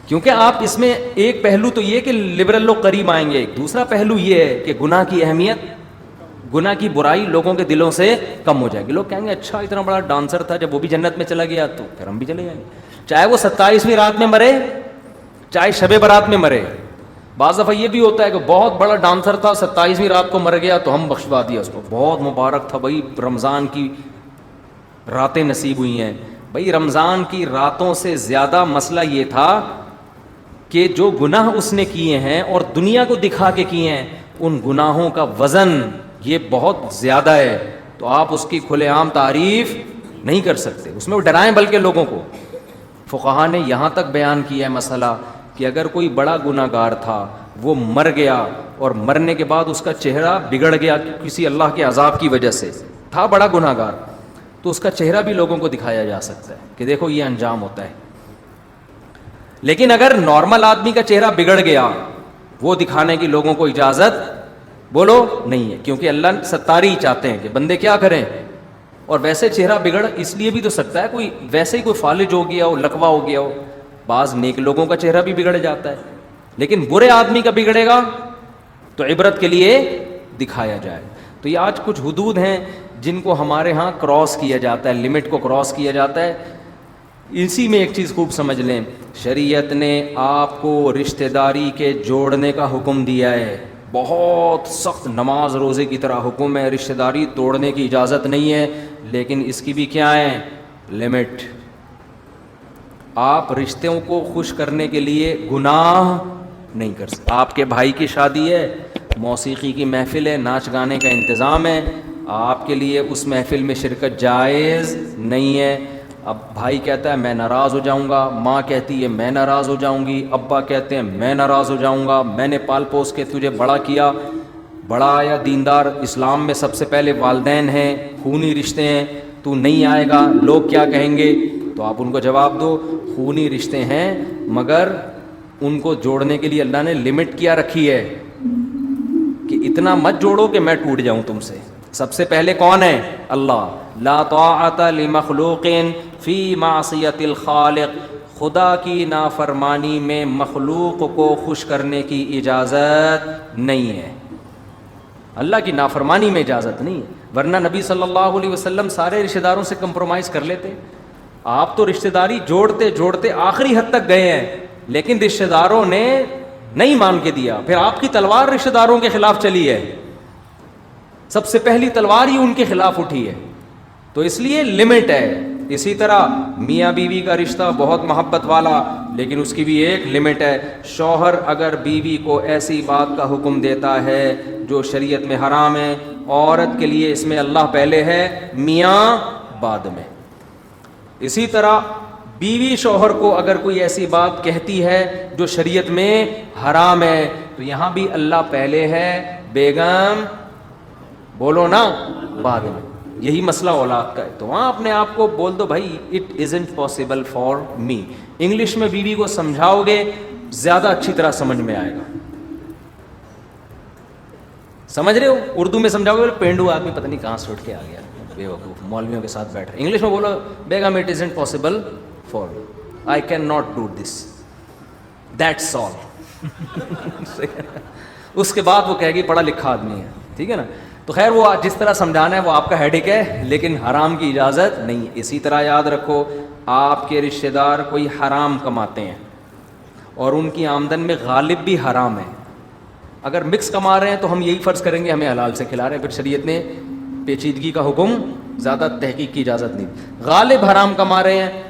کیونکہ آپ اس میں ایک پہلو تو یہ کہ لبرل لوگ قریب آئیں گے, دوسرا پہلو یہ ہے کہ گناہ کی اہمیت, گناہ کی برائی لوگوں کے دلوں سے کم ہو جائے گی. لوگ کہیں گے اچھا اتنا بڑا ڈانسر تھا, جب وہ بھی جنت میں چلا گیا تو پھر ہم بھی چلے جائیں گے, چاہے وہ 27ویں رات میں مرے چاہے شب برات میں مرے. بعض دفعہ یہ بھی ہوتا ہے کہ بہت بڑا ڈانسر تھا, 27ویں رات کو مر گیا تو ہم بخشوا دیا اس کو, بہت مبارک تھا بھائی, رمضان کی راتیں نصیب ہوئی ہیں. بھائی رمضان کی راتوں سے زیادہ مسئلہ یہ تھا کہ جو گناہ اس نے کیے ہیں اور دنیا کو دکھا کے کیے ہیں, ان گناہوں کا وزن یہ بہت زیادہ ہے, تو آپ اس کی کھلے عام تعریف نہیں کر سکتے. اس میں وہ ڈرائیں بلکہ لوگوں کو. فقہا نے یہاں تک بیان کیا ہے مسئلہ کہ اگر کوئی بڑا گناہ گار تھا, وہ مر گیا اور مرنے کے بعد اس کا چہرہ بگڑ گیا کسی اللہ کے عذاب کی وجہ سے, تھا بڑا گناہ گار, تو اس کا چہرہ بھی لوگوں کو دکھایا جا سکتا ہے کہ دیکھو یہ انجام ہوتا ہے. لیکن اگر نارمل آدمی کا چہرہ بگڑ گیا, وہ دکھانے کی لوگوں کو اجازت بولو نہیں ہے, کیونکہ اللہ ستاری چاہتے ہیں کہ بندے کیا کریں. اور ویسے چہرہ بگڑ اس لیے بھی تو سکتا ہے, کوئی ویسے ہی کوئی فالج ہو گیا ہو, لکوا ہو گیا ہو. بعض نیک لوگوں کا چہرہ بھی بگڑ جاتا ہے, لیکن برے آدمی کا بگڑے گا تو عبرت کے لیے دکھایا جائے. تو یہ آج کچھ حدود ہیں جن کو ہمارے ہاں کراس کیا جاتا ہے, لمٹ کو کراس کیا جاتا ہے. اسی میں ایک چیز خوب سمجھ لیں, شریعت نے آپ کو رشتہ داری کے جوڑنے کا حکم دیا ہے, بہت سخت نماز روزے کی طرح حکم ہے, رشتہ داری توڑنے کی اجازت نہیں ہے, لیکن اس کی بھی کیا ہے لمٹ. آپ رشتوں کو خوش کرنے کے لیے گناہ نہیں کر سکتے. آپ کے بھائی کی شادی ہے, موسیقی کی محفل ہے, ناچ گانے کا انتظام ہے, آپ کے لیے اس محفل میں شرکت جائز نہیں ہے. اب بھائی کہتا ہے میں ناراض ہو جاؤں گا, ماں کہتی ہے میں ناراض ہو جاؤں گی, ابا کہتے ہیں میں ناراض ہو جاؤں گا, میں نے پال پوس کے تجھے بڑا کیا. بڑا یا دیندار اسلام میں سب سے پہلے والدین ہیں, خونی رشتے ہیں, تو نہیں آئے گا لوگ کیا کہیں گے. تو آپ ان کو جواب دو خونی رشتے ہیں مگر ان کو جوڑنے کے لیے اللہ نے لمٹ کیا رکھی ہے کہ اتنا مت جوڑو کہ میں ٹوٹ جاؤں تم سے. سب سے پہلے کون ہے؟ اللہ. لا طاعت لمخلوق فی معصیت الخالق, خدا کی نافرمانی میں مخلوق کو خوش کرنے کی اجازت نہیں ہے. اللہ کی نافرمانی میں اجازت نہیں ہے, ورنہ نبی صلی اللہ علیہ وسلم سارے رشتہ داروں سے کمپرومائز کر لیتے. آپ تو رشتہ داری جوڑتے جوڑتے آخری حد تک گئے ہیں, لیکن رشتہ داروں نے نہیں مان کے دیا. پھر آپ کی تلوار رشتہ داروں کے خلاف چلی ہے, سب سے پہلی تلوار ہی ان کے خلاف اٹھی ہے. تو اس لیے لمٹ ہے. اسی طرح میاں بیوی کا رشتہ بہت محبت والا, لیکن اس کی بھی ایک لمٹ ہے. شوہر اگر بیوی کو ایسی بات کا حکم دیتا ہے جو شریعت میں حرام ہے, عورت کے لیے اس میں اللہ پہلے ہے, میاں بعد میں. اسی طرح بیوی شوہر کو اگر کوئی ایسی بات کہتی ہے جو شریعت میں حرام ہے, تو یہاں بھی اللہ پہلے ہے, بیگم بولو نا بعد میں. یہی مسئلہ اولاد کا ہے, تو وہاں اپنے آپ کو بول دو بھائی it isn't possible for me. English میں بیوی کو سمجھاؤ گے زیادہ اچھی طرح سمجھ میں آئے گا. سمجھ رہے ہو؟ اردو میں سمجھاؤ گے پینڈو آدمی پتہ نہیں کہاں سے اٹھ کے آ گیا, بیوقوف مولویوں کے ساتھ بیٹھ رہے. انگلش میں بولو بیگم it isn't possible for, I can not do this, that's all. اس کے بعد وہ کہے گی پڑھا لکھا آدمی ہے, ٹھیک ہے نا. تو خیر وہ جس طرح سمجھانا ہے وہ آپ کا ہیڈک ہے, لیکن حرام کی اجازت نہیں. اسی طرح یاد رکھو, آپ کے رشتہ دار کوئی حرام کماتے ہیں اور ان کی آمدن میں غالب بھی حرام ہے, اگر مکس کما رہے ہیں تو ہم یہی فرض کریں گے ہمیں حلال سے کھلا رہے ہیں, پھر شریعت نے پیچیدگی کا حکم, زیادہ تحقیق کی اجازت نہیں. غالب حرام کما رہے ہیں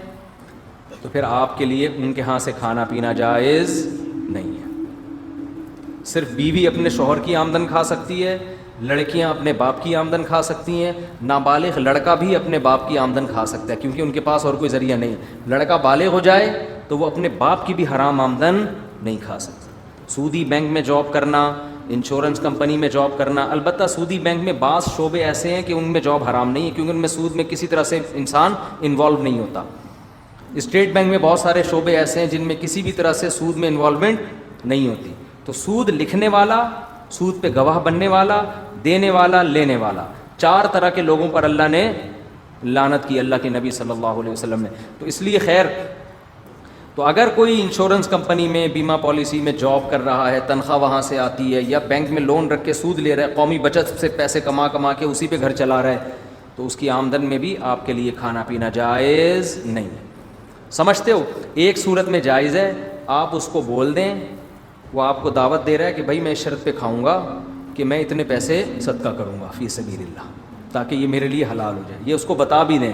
تو پھر آپ کے لیے ان کے ہاں سے کھانا پینا جائز نہیں ہے. صرف بیوی اپنے شوہر کی آمدن کھا سکتی ہے, لڑکیاں اپنے باپ کی آمدن کھا سکتی ہیں, نابالغ لڑکا بھی اپنے باپ کی آمدن کھا سکتا ہے کیونکہ ان کے پاس اور کوئی ذریعہ نہیں. لڑکا بالغ ہو جائے تو وہ اپنے باپ کی بھی حرام آمدن نہیں کھا سکتا. سودی بینک میں جاب کرنا, انشورنس کمپنی میں جاب کرنا, البتہ سودی بینک میں بعض شعبے ایسے ہیں کہ ان میں جاب حرام نہیں ہے کیونکہ ان میں سود میں کسی طرح سے انسان انوالو نہیں ہوتا. اسٹیٹ بینک میں بہت سارے شعبے ایسے ہیں جن میں کسی بھی طرح سے سود میں انوالومنٹ نہیں ہوتی. تو سود لکھنے والا, سود پہ گواہ بننے والا, دینے والا, لینے والا, 4 طرح کے لوگوں پر اللہ نے لعنت کی, اللہ کے نبی صلی اللہ علیہ وسلم نے. تو اس لیے خیر, تو اگر کوئی انشورنس کمپنی میں, بیمہ پالیسی میں جاب کر رہا ہے, تنخواہ وہاں سے آتی ہے, یا بینک میں لون رکھ کے سود لے رہا ہے, قومی بچت سے پیسے کما کے اسی پہ گھر چلا رہا ہے, تو اس کی آمدن میں بھی آپ کے لیے کھانا پینا جائز نہیں. سمجھتے ہو؟ ایک صورت میں جائز ہے, آپ اس کو بول دیں, وہ آپ کو دعوت دے رہا ہے کہ بھائی میں اس شرط پہ کھاؤں گا کہ میں اتنے پیسے صدقہ کروں گا فی سبیل اللہ, تاکہ یہ میرے لیے حلال ہو جائے. یہ اس کو بتا بھی دیں,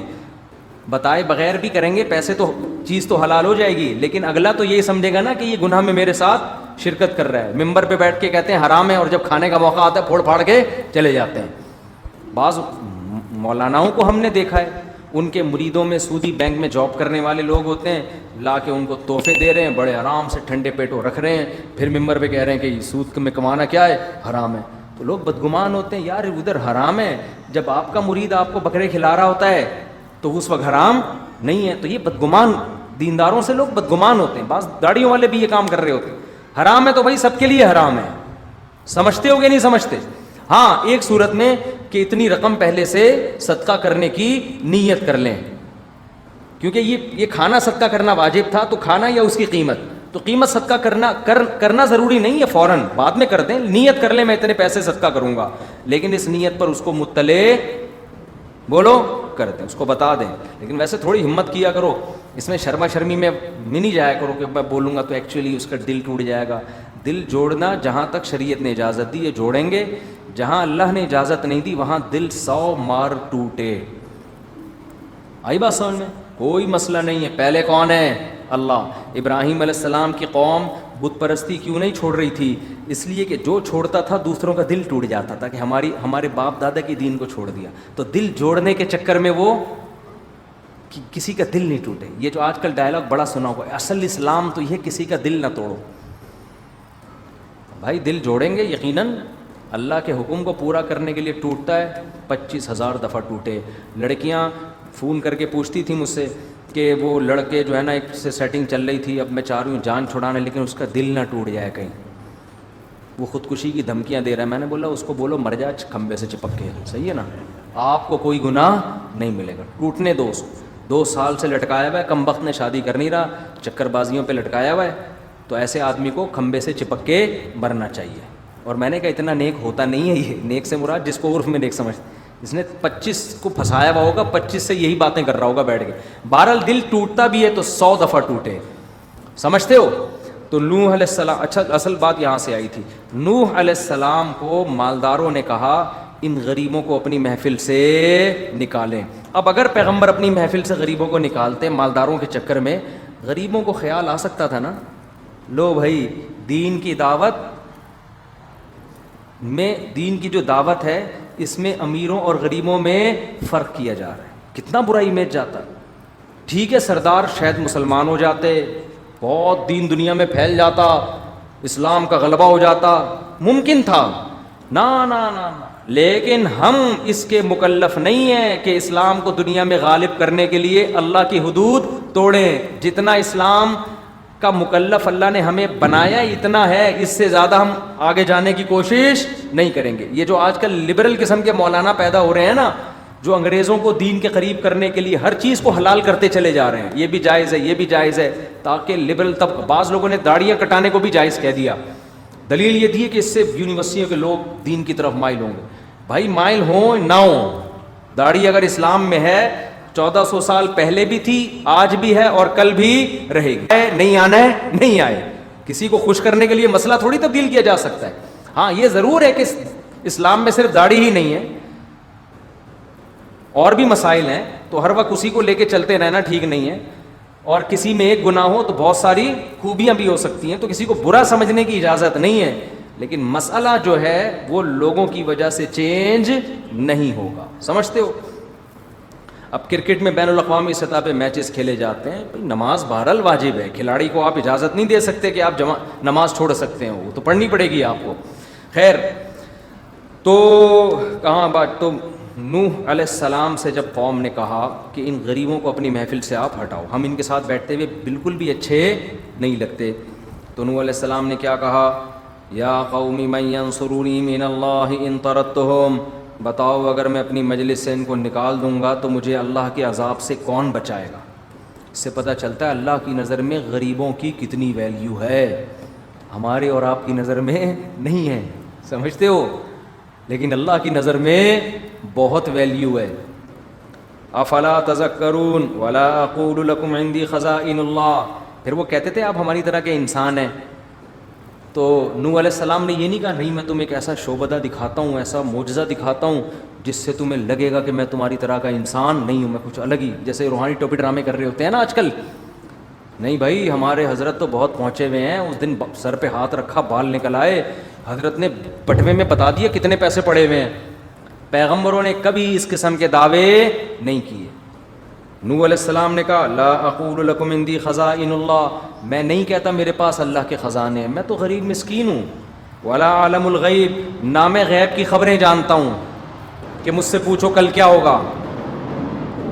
بتائے بغیر بھی کریں گے پیسے تو, چیز تو حلال ہو جائے گی, لیکن اگلا تو یہی سمجھے گا نا کہ یہ گناہ میں میرے ساتھ شرکت کر رہا ہے. ممبر پہ بیٹھ کے کہتے ہیں حرام ہے, اور جب کھانے کا موقع آتا ہے پھوڑ پھاڑ کے چلے جاتے ہیں. بعض مولاناؤں کو ہم نے دیکھا ہے, ان کے مریدوں میں سودی بینک میں جاب کرنے والے لوگ ہوتے ہیں, لا کے ان کو تحفے دے رہے ہیں, بڑے آرام سے ٹھنڈے پیٹوں رکھ رہے ہیں, پھر ممبر پہ کہہ رہے ہیں کہ سود میں کمانا کیا ہے, حرام ہے. تو لوگ بدگمان ہوتے ہیں, یار ادھر حرام ہے, جب آپ کا مرید آپ کو بکرے کھلا رہا ہوتا ہے تو اس وقت حرام نہیں ہے. تو یہ بدگمان, دینداروں سے لوگ بدگمان ہوتے ہیں. بعض داڑھیوں والے بھی یہ کام کر رہے ہوتے ہیں. حرام ہے تو بھائی سب کے لیے حرام ہے. سمجھتے ہو کہ نہیں سمجھتے؟ ہاں, ایک صورت میں کہ اتنی رقم پہلے سے صدقہ کرنے کی نیت کر لیں, کیونکہ یہ کھانا صدقہ کرنا واجب تھا, تو کھانا یا اس کی قیمت, تو قیمت صدقہ کرنا ضروری نہیں ہے, فوراً بعد میں کر دیں. نیت کر لیں میں اتنے پیسے صدقہ کروں گا, لیکن اس نیت پر اس کو مطلع بولو کر دیں, اس کو بتا دیں. لیکن ویسے تھوڑی ہمت کیا کرو, اس میں شرما شرمی میں نہیں جایا کرو کہ میں بولوں گا تو ایکچولی اس کا دل ٹوٹ جائے گا. دل جوڑنا جہاں تک شریعت نے اجازت دی ہے جوڑیں گے, جہاں اللہ نے اجازت نہیں دی وہاں دل 100 مار ٹوٹے. آئی بات سمجھ میں؟ کوئی مسئلہ نہیں ہے. پہلے کون ہے؟ اللہ. ابراہیم علیہ السلام کی قوم بت پرستی کیوں نہیں چھوڑ رہی تھی؟ اس لیے کہ جو چھوڑتا تھا دوسروں کا دل ٹوٹ جاتا تھا کہ ہمارے باپ دادا کی دین کو چھوڑ دیا. تو دل جوڑنے کے چکر میں وہ کسی کا دل نہیں ٹوٹے. یہ جو آج کل ڈائلاگ بڑا سنا ہوا ہے, اصل اسلام تو یہ کسی کا دل نہ توڑو. بھائی دل جوڑیں گے یقیناً, اللہ کے حکم کو پورا کرنے کے لیے ٹوٹتا ہے. 25,000 دفعہ ٹوٹے. لڑکیاں فون کر کے پوچھتی تھیں مجھ سے کہ وہ لڑکے جو ہے نا ایک سے سیٹنگ چل رہی تھی, اب میں چاہ رہی ہوں جان چھڑانے, لیکن اس کا دل نہ ٹوٹ جائے کہیں, وہ خودکشی کی دھمکیاں دے رہا ہے. میں نے بولا اس کو بولو مر جا کھمبے سے چپک کے, صحیح ہے نا, آپ کو کوئی گناہ نہیں ملے گا. ٹوٹنے دو. 2 سال سے لٹکایا ہوا ہے, کم وقت نے شادی کر نہیں رہا, چکر بازیوں پہ لٹکایا ہوا ہے, تو ایسے آدمی کو کھمبے سے چپک کے مرنا چاہیے. اور میں نے کہا اتنا نیک ہوتا نہیں ہے. یہ نیک سے مراد جس کو عرف میں نیک سمجھتے, اس نے 25 کو پھنسایا ہوا ہوگا, 25 سے یہی باتیں کر رہا ہوگا بیٹھ کے. بہرحال دل ٹوٹتا بھی ہے تو 100 دفعہ ٹوٹے. سمجھتے ہو؟ تو نوح علیہ السلام, اچھا اصل بات یہاں سے آئی تھی. نوح علیہ السلام کو مالداروں نے کہا ان غریبوں کو اپنی محفل سے نکالیں. اب اگر پیغمبر اپنی محفل سے غریبوں کو نکالتے مالداروں کے چکر میں, غریبوں کو خیال آ سکتا تھا نا, لو بھائی دین کی دعوت میں, دین کی جو دعوت ہے اس میں امیروں اور غریبوں میں فرق کیا جا رہا ہے. کتنا برا امیج جاتا. ٹھیک ہے سردار شاید مسلمان ہو جاتے, بہت دین دنیا میں پھیل جاتا, اسلام کا غلبہ ہو جاتا, ممکن تھا. نا, لیکن ہم اس کے مکلف نہیں ہیں کہ اسلام کو دنیا میں غالب کرنے کے لیے اللہ کی حدود توڑیں. جتنا اسلام کا مکلف اللہ نے ہمیں بنایا اتنا ہے, اس سے زیادہ ہم آگے جانے کی کوشش نہیں کریں گے. یہ جو آج کل لبرل قسم کے مولانا پیدا ہو رہے ہیں نا, جو انگریزوں کو دین کے قریب کرنے کے لیے ہر چیز کو حلال کرتے چلے جا رہے ہیں, یہ بھی جائز ہے, یہ بھی جائز ہے, تاکہ لبرل طبقہ, بعض لوگوں نے داڑیاں کٹانے کو بھی جائز کہہ دیا. دلیل یہ دی کہ اس سے یونیورسٹیوں کے لوگ دین کی طرف مائل ہوں گے. بھائی مائل ہوں نہ ہوں, داڑھی اگر اسلام میں ہے 1400 سال پہلے بھی تھی, آج بھی ہے اور کل بھی رہے گی. نہیں آنا ہے نہیں آئے, کسی کو خوش کرنے کے لیے مسئلہ تھوڑی تبدیل کیا جا سکتا ہے. ہاں یہ ضرور ہے کہ اسلام میں صرف داڑھی ہی نہیں ہے, اور بھی مسائل ہیں, تو ہر وقت اسی کو لے کے چلتے رہنا ٹھیک نہیں ہے. اور کسی میں ایک گناہ ہو تو بہت ساری خوبیاں بھی ہو سکتی ہیں, تو کسی کو برا سمجھنے کی اجازت نہیں ہے, لیکن مسئلہ جو ہے وہ لوگوں کی وجہ سے چینج نہیں ہوگا. سمجھتے ہو؟ اب کرکٹ میں بین الاقوامی سطح پہ میچز کھیلے جاتے ہیں, نماز بہرحال واجب ہے, کھلاڑی کو آپ اجازت نہیں دے سکتے کہ آپ نماز چھوڑ سکتے ہیں, وہ تو پڑھنی پڑے گی آپ کو. خیر, تو کہاں بات, تو نوح علیہ السلام سے جب قوم نے کہا کہ ان غریبوں کو اپنی محفل سے آپ ہٹاؤ, ہم ان کے ساتھ بیٹھتے ہوئے بالکل بھی اچھے نہیں لگتے, تو نوح علیہ السلام نے کیا کہا, یا قوم من ینصرونی من اللہ ان طردتہم, بتاؤ اگر میں اپنی مجلس سے ان کو نکال دوں گا تو مجھے اللہ کے عذاب سے کون بچائے گا. اس سے پتہ چلتا ہے اللہ کی نظر میں غریبوں کی کتنی ویلیو ہے, ہمارے اور آپ کی نظر میں نہیں ہے, سمجھتے ہو, لیکن اللہ کی نظر میں بہت ویلیو ہے. افلا تذکرون ولا اقول لکم عندی خزائن اللہ, پھر وہ کہتے تھے آپ ہماری طرح کے انسان ہیں, تو نوح علیہ السلام نے یہ نہیں کہا نہیں میں تمہیں ایک ایسا شعبدہ دکھاتا ہوں, ایسا معجزہ دکھاتا ہوں جس سے تمہیں لگے گا کہ میں تمہاری طرح کا انسان نہیں ہوں, میں کچھ الگ ہی, جیسے روحانی ٹوپی ڈرامے کر رہے ہوتے ہیں نا آج کل. نہیں بھائی, ہمارے حضرت تو بہت پہنچے ہوئے ہیں, اس دن سر پہ ہاتھ رکھا بال نکل آئے, حضرت نے بٹوے میں بتا دیا کتنے پیسے پڑے ہوئے ہیں. پیغمبروں نے کبھی اس قسم کے دعوے نہیں کیے. نوح علیہ السلام نے کہا لا اقول لکم عندی خزائن اللہ, میں نہیں کہتا میرے پاس اللہ کے خزانے ہیں, میں تو غریب مسکین ہوں. ولا عالم الغیب, نہ میں غیب کی خبریں جانتا ہوں کہ مجھ سے پوچھو کل کیا ہوگا.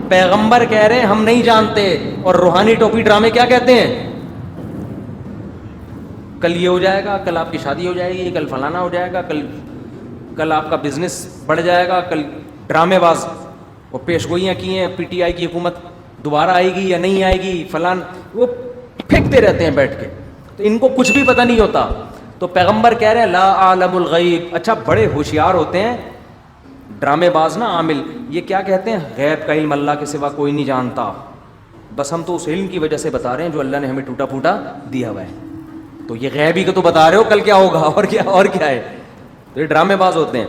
پیغمبر کہہ رہے ہیں ہم نہیں جانتے, اور روحانی ٹوپی ڈرامے کیا کہتے ہیں, کل یہ ہو جائے گا, کل آپ کی شادی ہو جائے گی, کل فلانا ہو جائے گا, کل آپ کا بزنس بڑھ جائے گا, کل ڈرامے باز وہ پیش گوئیاں کی ہیں, پی ٹی آئی کی حکومت دوبارہ آئے گی یا نہیں آئے گی, فلان, وہ پھینکتے رہتے ہیں بیٹھ کے, تو ان کو کچھ بھی پتہ نہیں ہوتا. تو پیغمبر کہہ رہے ہیں لا عالم الغیب. اچھا بڑے ہوشیار ہوتے ہیں ڈرامے باز نا, عامل, یہ کیا کہتے ہیں غیب کا علم اللہ کے سوا کوئی نہیں جانتا, بس ہم تو اس علم کی وجہ سے بتا رہے ہیں جو اللہ نے ہمیں ٹوٹا پھوٹا دیا ہوا ہے. تو یہ غیب ہی کو تو بتا رہے ہو کل کیا ہوگا, اور کیا ہے, تو یہ ڈرامے باز ہوتے ہیں.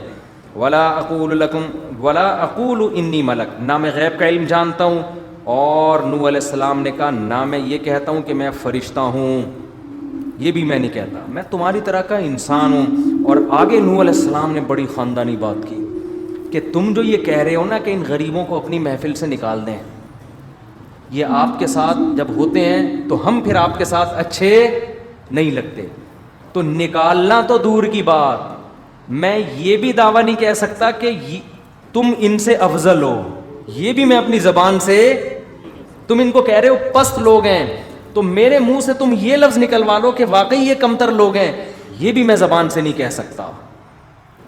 ولا اقول لکم ولا اقول انی ملک, نہ میں غیب کا علم جانتا ہوں, اور نوح علیہ السلام نے کہا نہ میں یہ کہتا ہوں کہ میں فرشتہ ہوں, یہ بھی میں نہیں کہتا, میں تمہاری طرح کا انسان ہوں. اور آگے نوح علیہ السلام نے بڑی خاندانی بات کی کہ تم جو یہ کہہ رہے ہو نا کہ ان غریبوں کو اپنی محفل سے نکال دیں, یہ آپ کے ساتھ جب ہوتے ہیں تو ہم پھر آپ کے ساتھ اچھے نہیں لگتے, تو نکالنا تو دور کی بات, میں یہ بھی دعویٰ نہیں کہہ سکتا کہ تم ان سے افضل ہو, یہ بھی میں اپنی زبان سے, تم ان کو کہہ رہے ہو پست لوگ ہیں, تو میرے منہ سے تم یہ لفظ نکلوا لو کہ واقعی یہ کمتر لوگ ہیں, یہ بھی میں زبان سے نہیں کہہ سکتا.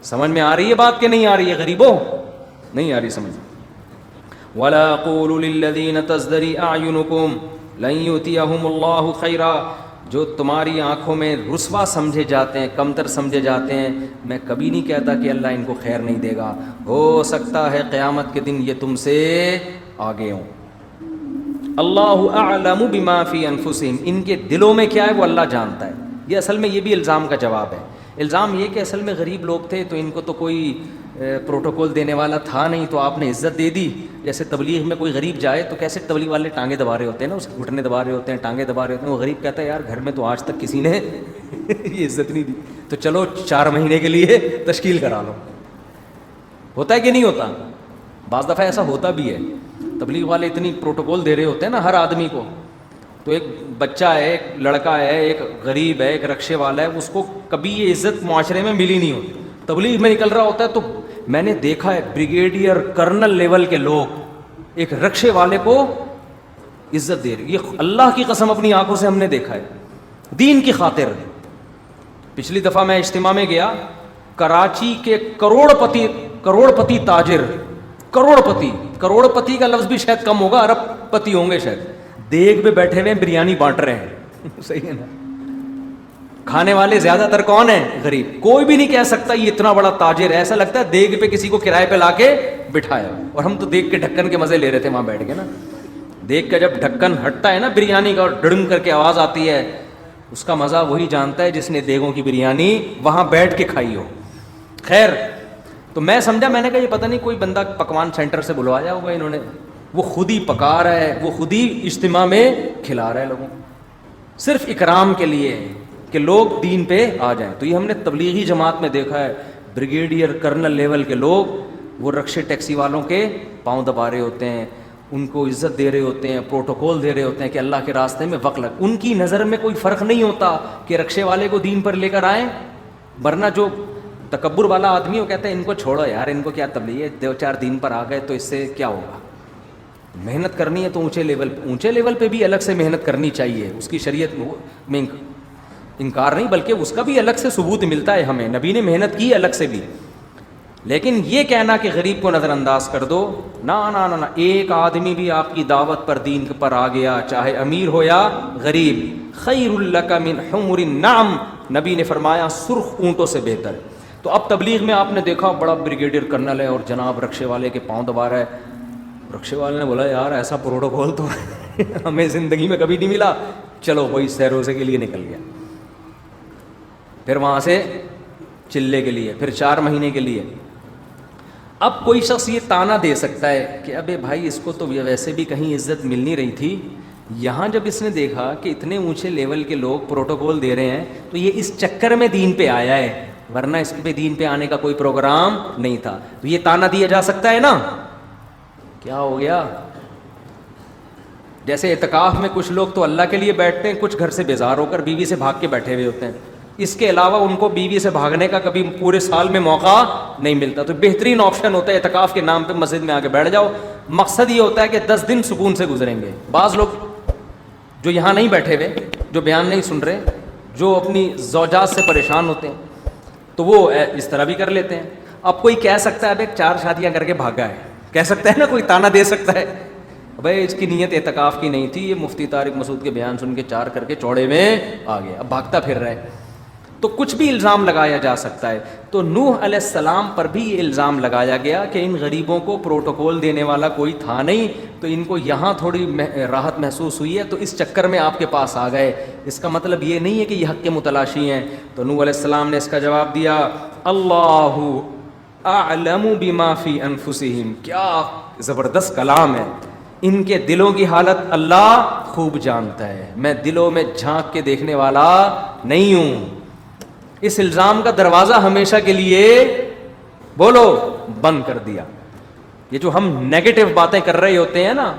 سمجھ میں آ رہی ہے بات کہ نہیں آ رہی ہے غریبوں, نہیں آ رہی سمجھ. ولا اقول للذین تزدری اعینکم لن یؤتیہم اللہ خیرا, جو تمہاری آنکھوں میں رسوا سمجھے جاتے ہیں, کمتر سمجھے جاتے ہیں, میں کبھی نہیں کہتا کہ اللہ ان کو خیر نہیں دے گا, ہو سکتا ہے قیامت کے دن یہ تم سے آگے ہوں. اللہ اعلم بما فی انفسہم, ان کے دلوں میں کیا ہے وہ اللہ جانتا ہے. یہ اصل میں یہ بھی الزام کا جواب ہے. الزام یہ کہ اصل میں غریب لوگ تھے تو ان کو تو کوئی پروٹوکول دینے والا تھا نہیں, تو آپ نے عزت دے دی. جیسے تبلیغ میں کوئی غریب جائے تو کیسے تبلیغ والے ٹانگیں دبا رہے ہوتے ہیں نا, اس کے گھٹنے دبا رہے ہوتے ہیں, ٹانگیں دبا رہے ہوتے ہیں, وہ غریب کہتا ہے یار گھر میں تو آج تک کسی نے یہ عزت نہیں دی, تو چلو 4 مہینے کے لیے تشکیل کرا لو. ہوتا ہے کہ نہیں ہوتا؟ بعض دفعہ ایسا ہوتا بھی ہے. تبلیغ والے اتنی پروٹوکول دے رہے ہوتے ہیں نا ہر آدمی کو, تو ایک بچہ ہے, ایک لڑکا ہے, ایک غریب ہے, ایک رکشے والا ہے, اس کو کبھی یہ عزت معاشرے میں ملی نہیں ہوتی. تبلیغ میں نکل رہا ہوتا ہے تو میں نے دیکھا ہے بریگیڈیئر کرنل لیول کے لوگ ایک رکشے والے کو عزت دے رہے, یہ اللہ کی قسم اپنی آنکھوں سے ہم نے دیکھا ہے, دین کی خاطر. پچھلی دفعہ میں اجتماع میں گیا, کراچی کے کروڑ پتی تاجر, کروڑ پتی کا لفظ بھی شاید کم ہوگا, ارب پتی ہوں گے شاید, دیگ پہ بیٹھے ہوئے بریانی بانٹ رہے ہیں. صحیح ہے نا. کھانے والے زیادہ تر کون ہیں؟ غریب. کوئی بھی نہیں کہہ سکتا یہ اتنا بڑا تاجر ہے, ایسا لگتا ہے دیگ پہ کسی کو کرائے پہ لا کے بٹھایا. اور ہم تو دیگ کے ڈھکن کے مزے لے رہے تھے وہاں بیٹھ کے نا. دیگ کا جب ڈھکن ہٹتا ہے نا بریانی کا, اور ڈڑنگ کر کے آواز آتی ہے, اس کا مزہ وہی جانتا ہے جس نے دیگوں کی بریانی وہاں بیٹھ کے کھائی ہو. خیر, تو میں سمجھا, میں نے کہا یہ پتہ نہیں کوئی بندہ پکوان سینٹر سے بلوایا ہوگا انہوں نے, وہ خود ہی پکا رہا ہے, وہ خود ہی اجتماع میں کھلا رہا ہے لوگوں کو, صرف اکرام کے لیے کہ لوگ دین پہ آ جائیں. تو یہ ہم نے تبلیغی جماعت میں دیکھا ہے, بریگیڈیئر کرنل لیول کے لوگ وہ رکشے ٹیکسی والوں کے پاؤں دبا رہے ہوتے ہیں, ان کو عزت دے رہے ہوتے ہیں, پروٹوکول دے رہے ہوتے ہیں کہ اللہ کے راستے میں وقت لگ. ان کی نظر میں کوئی فرق نہیں ہوتا کہ رکشے والے کو دین پر لے کر آئیں, ورنہ جو تکبر والا آدمی وہ کہتا ہے ان کو چھوڑو یار, ان کو کیا تبلیغ ہے, 2-4 دین پر آ گئے تو اس سے کیا ہوگا. محنت کرنی ہے تو اونچے لیول پہ بھی الگ سے محنت کرنی چاہیے, اس کی شریعت میں انکار نہیں, بلکہ اس کا بھی الگ سے ثبوت ملتا ہے ہمیں, نبی نے محنت کی الگ سے بھی. لیکن یہ کہنا کہ غریب کو نظر انداز کر دو, نہ, ایک آدمی بھی آپ کی دعوت پر دین پر آ گیا, چاہے امیر ہو یا غریب, خیر لک من حمر النعم, نبی نے فرمایا سرخ اونٹوں سے بہتر. تو اب تبلیغ میں آپ نے دیکھا بڑا بریگیڈیئر کرنل ہے اور جناب رکشے والے کے پاؤں دبا رہا ہے. رکشے والے نے بولا یار ایسا پروٹوکول تو ہمیں زندگی میں کبھی نہیں ملا, چلو وہی سہ روزے کے لیے نکل گیا. پھر وہاں سے چلے کے لیے, پھر 4 مہینے کے لیے. اب کوئی شخص یہ تانا دے سکتا ہے کہ ابے بھائی اس کو تو ویسے بھی کہیں عزت مل نہیں رہی تھی, یہاں جب اس نے دیکھا کہ اتنے اونچے لیول کے لوگ پروٹوکول دے رہے ہیں تو یہ اس چکر میں دین پہ آیا ہے, ورنہ اس پہ دین پہ آنے کا کوئی پروگرام نہیں تھا. تو یہ تانا دیا جا سکتا ہے نا. کیا ہو گیا؟ جیسے اعتکاف میں کچھ لوگ تو اللہ کے لیے بیٹھتے ہیں, کچھ گھر سے بیزار ہو کر بیوی سے بھاگ کے بیٹھے ہوئے ہوتے ہیں. اس کے علاوہ ان کو بیوی سے بھاگنے کا کبھی پورے سال میں موقع نہیں ملتا. تو بہترین آپشن ہوتا ہے اعتکاف کے نام پہ مسجد میں آ کے بیٹھ جاؤ. مقصد یہ ہوتا ہے کہ 10 دن سکون سے گزریں گے. بعض لوگ جو یہاں نہیں بیٹھے ہوئے, جو بیان نہیں سن رہے, جو اپنی زوجات سے پریشان ہوتے ہیں, تو وہ اس طرح بھی کر لیتے ہیں. اب کوئی کہہ سکتا ہے ابھی 4 شادیاں کر کے بھاگا ہے, کہہ سکتا ہے نا, کوئی تانا دے سکتا ہے بھائی اس کی نیت اعتکاف کی نہیں تھی, یہ مفتی طارق مسعود کے بیان سن کے 4 کر کے چوڑے میں آ گیا, اب بھاگتا پھر رہا ہے. تو کچھ بھی الزام لگایا جا سکتا ہے. تو نوح علیہ السلام پر بھی یہ الزام لگایا گیا کہ ان غریبوں کو پروٹوکول دینے والا کوئی تھا نہیں, تو ان کو یہاں تھوڑی راحت محسوس ہوئی ہے تو اس چکر میں آپ کے پاس آ گئے. اس کا مطلب یہ نہیں ہے کہ یہ حق کے متلاشی ہیں. تو نوح علیہ السلام نے اس کا جواب دیا, اللہ اعلم بما فی انفسہم. کیا زبردست کلام ہے. ان کے دلوں کی حالت اللہ خوب جانتا ہے, میں دلوں میں جھانک کے دیکھنے والا نہیں ہوں. اس الزام کا دروازہ ہمیشہ کے لیے بولو بند کر دیا. یہ جو ہم نیگیٹو باتیں کر رہے ہوتے ہیں نا,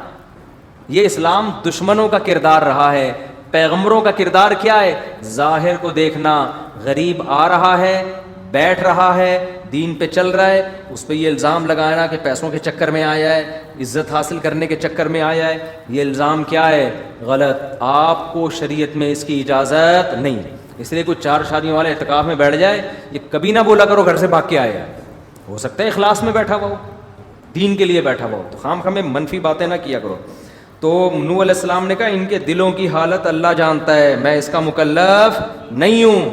یہ اسلام دشمنوں کا کردار رہا ہے. پیغمبروں کا کردار کیا ہے؟ ظاہر کو دیکھنا. غریب آ رہا ہے, بیٹھ رہا ہے, دین پہ چل رہا ہے, اس پہ یہ الزام لگانا کہ پیسوں کے چکر میں آیا ہے, عزت حاصل کرنے کے چکر میں آیا ہے, یہ الزام کیا ہے؟ غلط. آپ کو شریعت میں اس کی اجازت نہیں. اس لیے کوئی 4 شادیوں والے اعتکاف میں بیٹھ جائے, یہ کبھی نہ بولا کرو گھر سے بھاگ کے آیا. ہو سکتا ہے اخلاص میں بیٹھا ہوا ہو, دین کے لیے بیٹھا ہوا ہو, تو خام خامے منفی باتیں نہ کیا کرو. تو نوح علیہ السلام نے کہا ان کے دلوں کی حالت اللہ جانتا ہے, میں اس کا مکلف نہیں ہوں.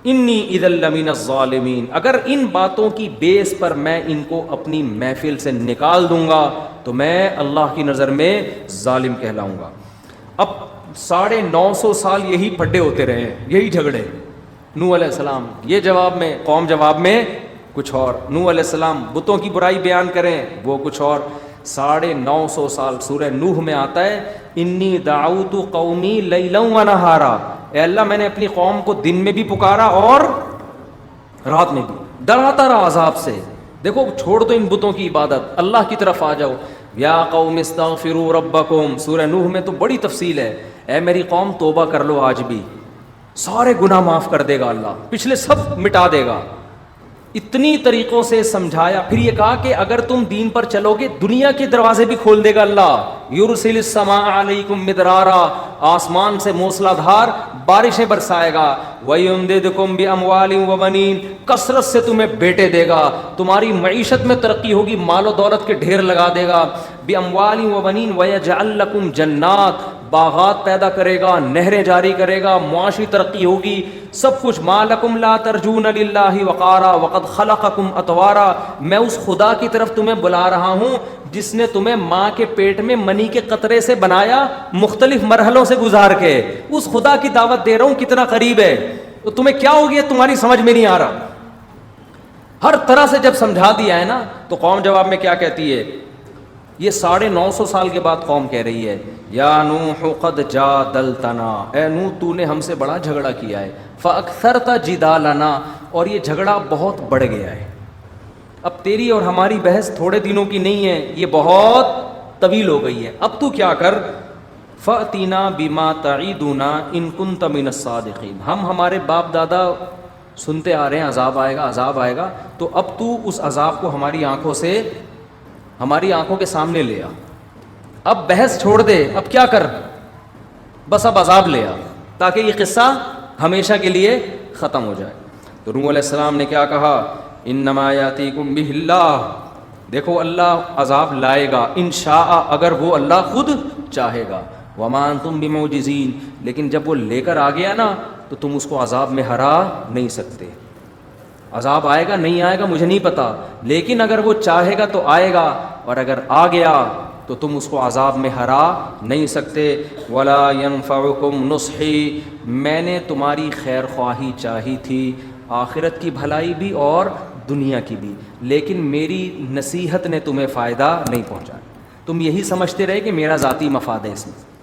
انی اذا لمن الظالمین. اگر ان باتوں کی بیس پر میں ان کو اپنی محفل سے نکال دوں گا تو میں اللہ کی نظر میں ظالم کہلاؤں گا. اب 950 سال یہی پھڈے ہوتے رہے, یہی جھگڑے. نوح علیہ السلام یہ جواب میں, قوم جواب میں کچھ اور. نوح علیہ السلام بتوں کی برائی بیان کریں, وہ کچھ اور. 950 سال سورہ نوح میں آتا ہے, انی دعوت قومی لیلا و نہارا. اے اللہ میں نے اپنی قوم کو دن میں بھی پکارا اور رات میں بھی, ڈراتا رہا عذاب سے. دیکھو چھوڑ دو ان بتوں کی عبادت, اللہ کی طرف آ جاؤ. یا قوم استغفروا ربکم, سورہ نوح میں تو بڑی تفصیل ہے. اے میری قوم توبہ کر لو, آج بھی سارے گناہ معاف کر دے گا اللہ, پچھلے سب مٹا دے گا. اتنی طریقوں سے سمجھایا. پھر یہ کہا کہ اگر تم دین پر چلو گے دنیا کے دروازے بھی کھول دے گا اللہ. یرسل السماء علیکم مدرارا، آسمان سے موسلا دھار بارشیں برسائے گا، وَيُمْدِدْكُمْ بِأَمْوَالٍ وَبَنِينَ، کثرت سے تمہیں بیٹے دے گا، تمہاری معیشت میں ترقی ہوگی، مال و دولت کے ڈھیر لگا دے گا، بِأَمْوَالٍ وَبَنِينَ وَيَجْعَلْ لَكُمْ جَنَّاتٍ، باغات پیدا کرے گا، نہریں جاری کرے گا، معاشی ترقی ہوگی، سب کچھ. مَا لَكُمْ لَا تَرْجُونَ لِلَّهِ وَقَارًا وَقَدْ خَلَقَكُمْ أَطْوَارًا، میں اس خدا کی طرف تمہیں بلا رہا ہوں جس نے تمہیں ماں کے پیٹ میں منی کے قطرے سے بنایا، مختلف مرحلوں سے گزار کے. اس خدا کی دعوت دے رہا ہوں، کتنا قریب ہے. تو تمہیں کیا ہو گیا، تمہاری سمجھ میں نہیں آ رہا. ہر طرح سے جب سمجھا دیا ہے نا، تو قوم جواب میں کیا کہتی ہے؟ یہ 950 سال کے بعد قوم کہہ رہی ہے، یا نوح قد جادلتنا، اے نوح تو نے ہم سے بڑا جھگڑا کیا ہے، فاکثرت جدالنا، اور یہ جھگڑا بہت بڑھ گیا ہے. اب تیری اور ہماری بحث تھوڑے دنوں کی نہیں ہے، یہ بہت طویل ہو گئی ہے. اب تو کیا کر، فَأْتِنَا بِمَا تَعِدُنَا إِن كُنتَ مِنَ الصَّادِقِينَ، ہم ہمارے باپ دادا سنتے آ رہے ہیں عذاب آئے گا عذاب آئے گا، تو اب تو اس عذاب کو ہماری آنکھوں کے سامنے لے آ. اب بحث چھوڑ دے، اب کیا کر، بس اب عذاب لے آ، تاکہ یہ قصہ ہمیشہ کے لیے ختم ہو جائے. تو نوح علیہ السلام نے کیا کہا، انما یاتیکم بہ اللہ، دیکھو اللہ عذاب لائے گا، ان شاء، اگر وہ اللہ خود چاہے گا، وما انتم بمعجزین، لیکن جب وہ لے کر آ گیا نا تو تم اس کو عذاب میں ہرا نہیں سکتے. عذاب آئے گا نہیں آئے گا مجھے نہیں پتا، لیکن اگر وہ چاہے گا تو آئے گا، اور اگر آ گیا تو تم اس کو عذاب میں ہرا نہیں سکتے. ولا ينفعکم نصحی، میں نے تمہاری خیر خواہی چاہی تھی، آخرت کی بھلائی بھی اور دنیا کی بھی، لیکن میری نصیحت نے تمہیں فائدہ نہیں پہنچایا. تم یہی سمجھتے رہے کہ میرا ذاتی مفاد ہے اس میں.